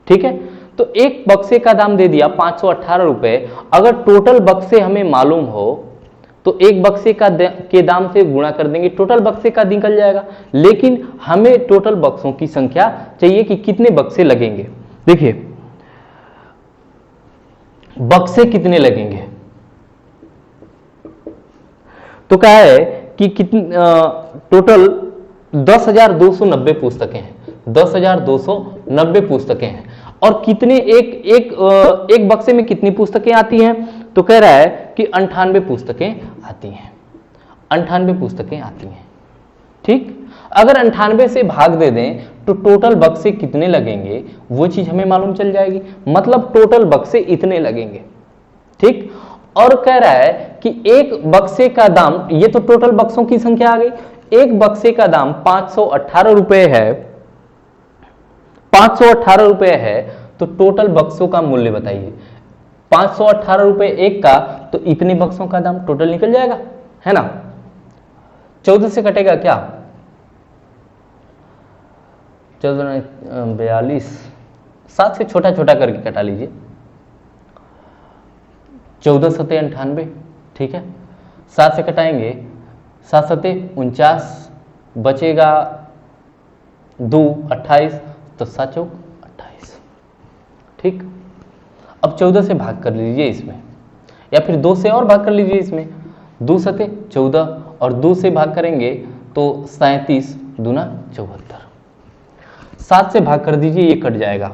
ठीक है, तो एक बक्से का दाम दे दिया 518 रुपए। अगर टोटल बक्से हमें मालूम हो तो एक बक्से के दाम से गुणा कर देंगे, टोटल बक्से का निकल जाएगा। लेकिन हमें टोटल बक्सों की संख्या चाहिए कि कितने बक्से लगेंगे। देखिए बक्से कितने लगेंगे, तो क्या है कि कितनी टोटल 10,290 पुस्तकें हैं, 10,290 पुस्तकें हैं। और कितने एक बक्से में कितनी पुस्तकें आती हैं, तो कह रहा है कि 98 पुस्तकें आती हैं, 98 पुस्तकें आती हैं। ठीक, अगर 98 से भाग दे दें तो टोटल बक्से कितने लगेंगे वो चीज हमें मालूम चल जाएगी, मतलब टोटल बक्से इतने लगेंगे। ठीक, और कह रहा है कि एक बक्से का दाम, ये तो टोटल बक्सों की संख्या आ गई, एक बक्से का दाम 518 रुपए है, 518 रुपए है, तो टोटल बक्सों का मूल्य बताइए। 518 रुपए एक का, तो इतने बक्सों का दाम टोटल निकल जाएगा, है ना। 14 से कटेगा क्या, 14 42, 7 से छोटा छोटा करके कटा लीजिए, 14 सते 98, ठीक है। 7 से कटाएंगे, 7 सते 49, बचेगा 2 28, तो 7 चौक 28। ठीक, अब 14 से भाग कर लीजिए इसमें, या फिर 2 से और भाग कर लीजिए इसमें, 2 सते 14 और 2 से भाग करेंगे तो 37 दूना 74। 7 से भाग कर दीजिए, ये कट जाएगा,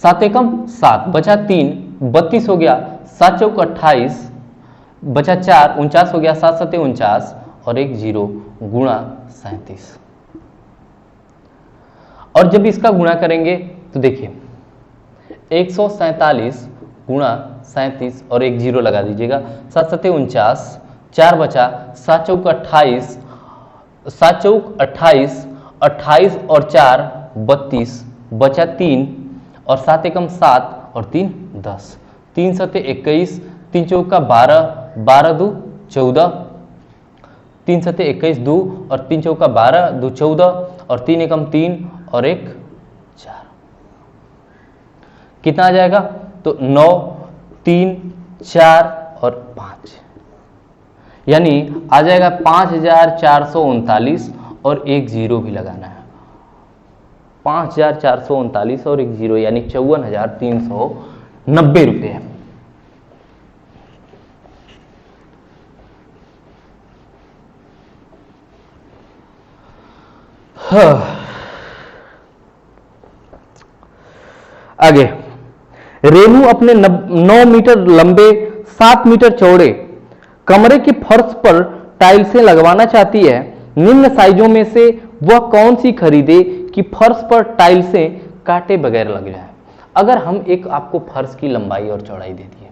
7 एकम 7, बचा 3, 32 हो गया, 7 चौक 28, बचा 4, 49 हो गया, 7 सते 49 और एक 0 गुणा 37। और जब इसका गुणा करेंगे तो देखिए 147 गुणा 37 और एक 0 लगा दीजिएगा, 7 सते 49, 4 बचा, 7 चौक 28, 7 चौक 28, 28 और 4 32, बचा 3 और 7 एकम 7 और 3 10, 3 सते 21, 3 चौका 12, 12 दू 14, 3 सते 21 2 और 3 चौका 12, 2 14 और 3 एकम 3 और एक 4, कितना आ जाएगा, तो 9 3 4 और 5, यानी आ जाएगा 5439 और एक 0 भी लगाना है, 5439 और एक 0 यानी 54,390 रुपये। आगे, रेनू अपने 9 मीटर लंबे 7 मीटर चौड़े कमरे के फर्श पर टाइल्सें लगवाना चाहती है। निम्न साइजों में से वह कौन सी खरीदे कि फर्श पर टाइल्सें काटे बगैर लग जाए। अगर हम एक आपको फर्श की लंबाई और चौड़ाई दे दिए,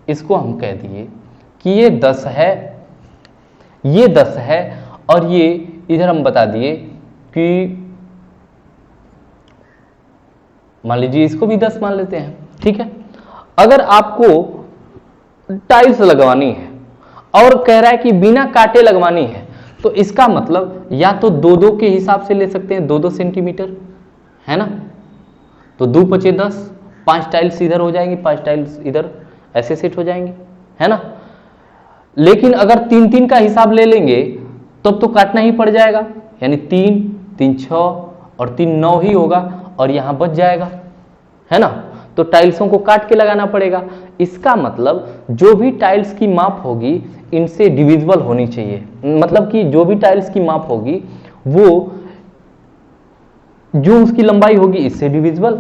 इसको हम कह दिए कि ये 10 है, ये 10 है, और ये इधर हम बता दिए कि मान लीजिए इसको भी 10 मान लेते हैं, ठीक है। अगर आपको टाइल्स लगवानी है और कह रहा है कि बिना काटे लगवानी है, तो इसका मतलब या तो 2-2 के हिसाब से ले सकते हैं, 2-2 सेंटीमीटर, है ना। तो 2 पचे 10, 5 टाइल्स इधर हो जाएंगी, 5 टाइल्स इधर, ऐसे सेट हो जाएंगे, है ना। लेकिन अगर 3-3 का हिसाब ले लेंगे तब तो काटना ही पड़ जाएगा, यानी 3 3 6 और 3 9 ही होगा और यहां बच जाएगा, है ना। तो टाइल्सों को काट के लगाना पड़ेगा। इसका मतलब जो भी टाइल्स की माप होगी इनसे डिविजिबल होनी चाहिए, मतलब कि जो भी टाइल्स की माप होगी वो जो उसकी लंबाई होगी इससे डिविजिबल,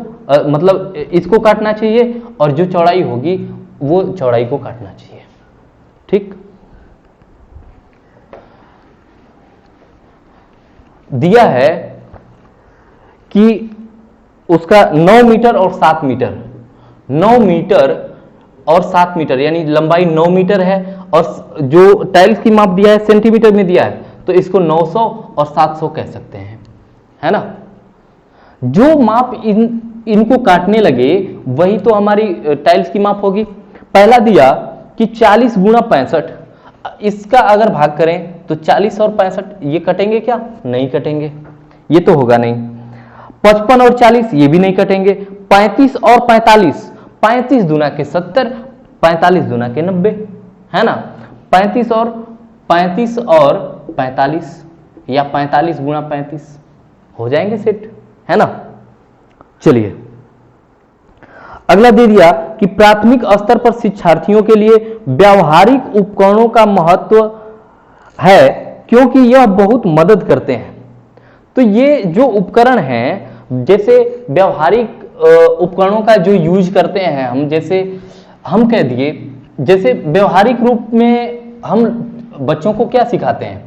मतलब इसको काटना चाहिए, और जो चौड़ाई होगी वो चौड़ाई को काटना चाहिए, ठीक। दिया है कि उसका 9 मीटर और 7 मीटर, 9 मीटर और 7 मीटर यानी लंबाई 9 मीटर है, और जो टाइल्स की माप दिया है सेंटीमीटर में दिया है, तो इसको 900 और 700 कह सकते हैं, है ना। जो माप इनको काटने लगे वही तो हमारी टाइल्स की माप होगी। पहला दिया कि 40 गुणा 65, इसका अगर भाग करें तो 40 और 65 ये कटेंगे क्या? नहीं कटेंगे, ये तो होगा नहीं। 55 और 40 ये भी नहीं कटेंगे। 35 और 45, 35 दूना के 70, 45 दूना के 90, है ना। 35 और 45 या 45 गुणा 35 हो जाएंगे सेट, है ना। चलिए अगला दे दिया कि प्राथमिक स्तर पर शिक्षार्थियों के लिए व्यावहारिक उपकरणों का महत्व है क्योंकि यह बहुत मदद करते हैं। तो ये जो उपकरण हैं, जैसे व्यावहारिक उपकरणों का जो यूज करते हैं हम, जैसे हम कह दिए, जैसे व्यावहारिक रूप में हम बच्चों को क्या सिखाते हैं,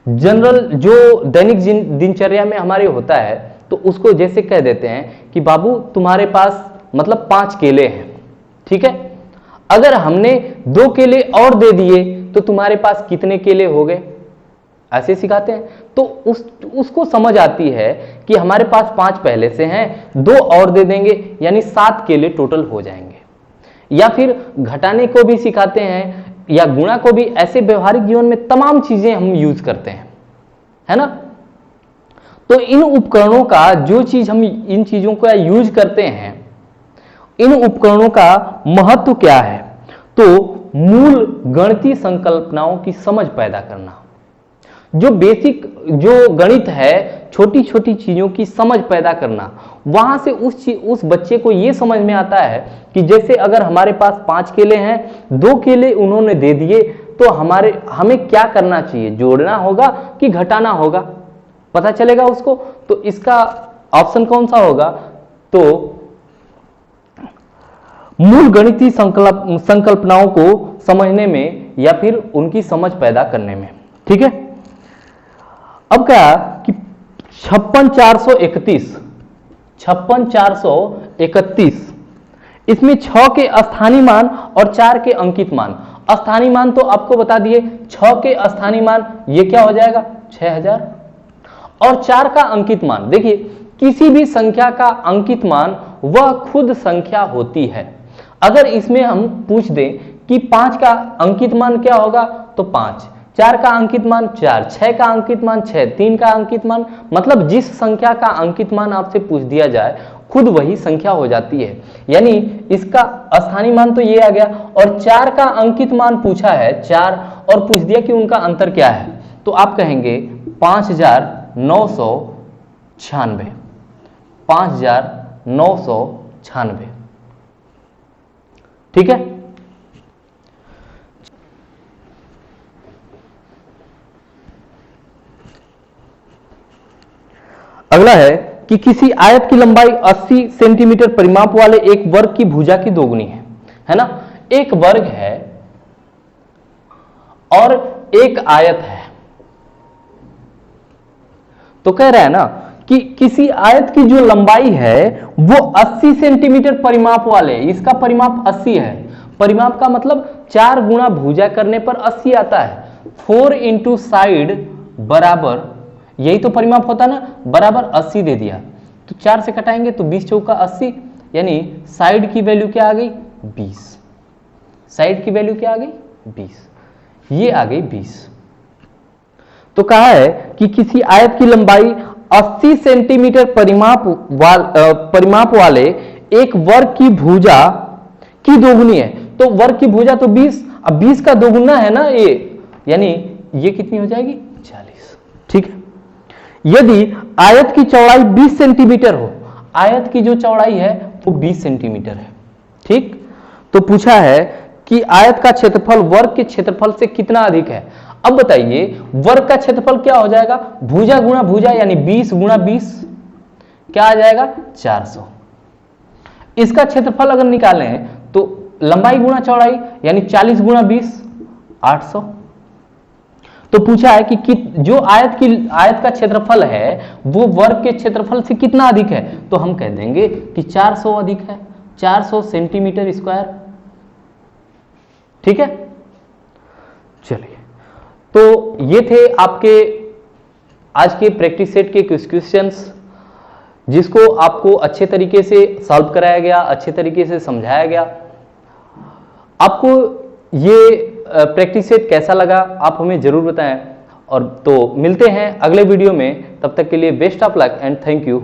जनरल जो दैनिक दिनचर्या में हमारे होता है, तो उसको जैसे कह देते हैं कि बाबू तुम्हारे पास मतलब 5 केले हैं, ठीक है। अगर हमने 2 केले और दे दिए तो तुम्हारे पास कितने केले हो गए, ऐसे सिखाते हैं। तो उसको समझ आती है कि हमारे पास 5 पहले से हैं, 2 और दे देंगे यानी 7 केले टोटल हो जाएंगे। या फिर घटाने को भी सिखाते हैं या गुणा को भी। ऐसे व्यवहारिक जीवन में तमाम चीजें हम यूज करते हैं, है ना। तो इन उपकरणों का जो चीज हम इन चीजों का यूज करते हैं, इन उपकरणों का महत्व क्या है? तो मूल गणितीय संकल्पनाओं की समझ पैदा करना, जो बेसिक जो गणित है, छोटी छोटी चीजों की समझ पैदा करना। वहां से उस बच्चे को यह समझ में आता है कि जैसे अगर हमारे पास 5 केले हैं, 2 केले उन्होंने दे दिए, तो हमें क्या करना चाहिए, जोड़ना होगा कि घटाना होगा, पता चलेगा उसको। तो इसका ऑप्शन कौन सा होगा? तो मूल गणितीय संकल्पनाओं को समझने में या फिर उनकी समझ पैदा करने में, ठीक है। अब क्या कि 56,431 इसमें 6 के स्थानीय मान और 4 के अंकित मान। स्थानीय मान तो आपको बता दिए, 6 के स्थानीय मान ये क्या हो जाएगा 6000, और 4 का अंकित मान, देखिए किसी भी संख्या का अंकित मान वह खुद संख्या होती है। अगर इसमें हम पूछ दें कि 5 का अंकित मान क्या होगा, तो 5, 4 का अंकित मान 4, 6 का अंकित मान 6, 3 का अंकित मान, मतलब जिस संख्या का अंकित मान आपसे पूछ दिया जाए खुद वही संख्या हो जाती है। यानी इसका स्थानीय मान तो ये आ गया, और 4 का अंकित मान पूछा है 4, और पूछ दिया कि उनका अंतर क्या है, तो आप कहेंगे 5996, 5996, ठीक है। अगला है कि किसी आयत की लंबाई 80 सेंटीमीटर परिमाप वाले एक वर्ग की भुजा की दोगुनी है ना। एक वर्ग है और एक आयत है, तो कह रहा है ना कि किसी आयत की जो लंबाई है वो 80 सेंटीमीटर परिमाप वाले, इसका परिमाप 80 है। परिमाप का मतलब 4 गुणा भुजा करने पर 80 आता है। 4 इंटू साइड बराबर, यही तो परिमाप होता ना, बराबर 80 दे दिया, तो 4 से कटाएंगे तो 20 चौका 80, यानी साइड की वैल्यू क्या आ गई 20। साइड की वैल्यू क्या आ गई 20, ये आ गई 20। तो कहा है कि किसी आयत की लंबाई 80 सेंटीमीटर परिमाप वाले एक वर्ग की भुजा की दोगुनी है। तो वर्ग की भुजा तो 20, अब 20 का दोगुना है ना ये, यानी ये कितनी हो जाएगी 40, ठीक है। यदि आयत की चौड़ाई 20 सेंटीमीटर हो, आयत की जो चौड़ाई है वो 20 सेंटीमीटर है, ठीक। तो पूछा है कि आयत का क्षेत्रफल वर्ग के क्षेत्रफल से कितना अधिक है। अब बताइए वर्ग का क्षेत्रफल क्या हो जाएगा, भुजा गुणा भुजा, यानी 20 गुणा 20 क्या आ जाएगा 400। इसका क्षेत्रफल अगर निकालें तो लंबाई गुणा चौड़ाई, यानी 40 गुणा 20 800। तो पूछा है कि जो आयत का क्षेत्रफल है वो वर्ग के क्षेत्रफल से कितना अधिक है, तो हम कह देंगे कि 400 अधिक है, 400 सेंटीमीटर स्क्वायर, ठीक है। चलिए, तो ये थे आपके आज के प्रैक्टिस सेट के कुछ क्वेश्चंस, जिसको आपको अच्छे तरीके से सॉल्व कराया गया, अच्छे तरीके से समझाया गया। आपको ये प्रैक्टिस सेट कैसा लगा आप हमें जरूर बताएं। और तो मिलते हैं अगले वीडियो में, तब तक के लिए best of luck and thank you.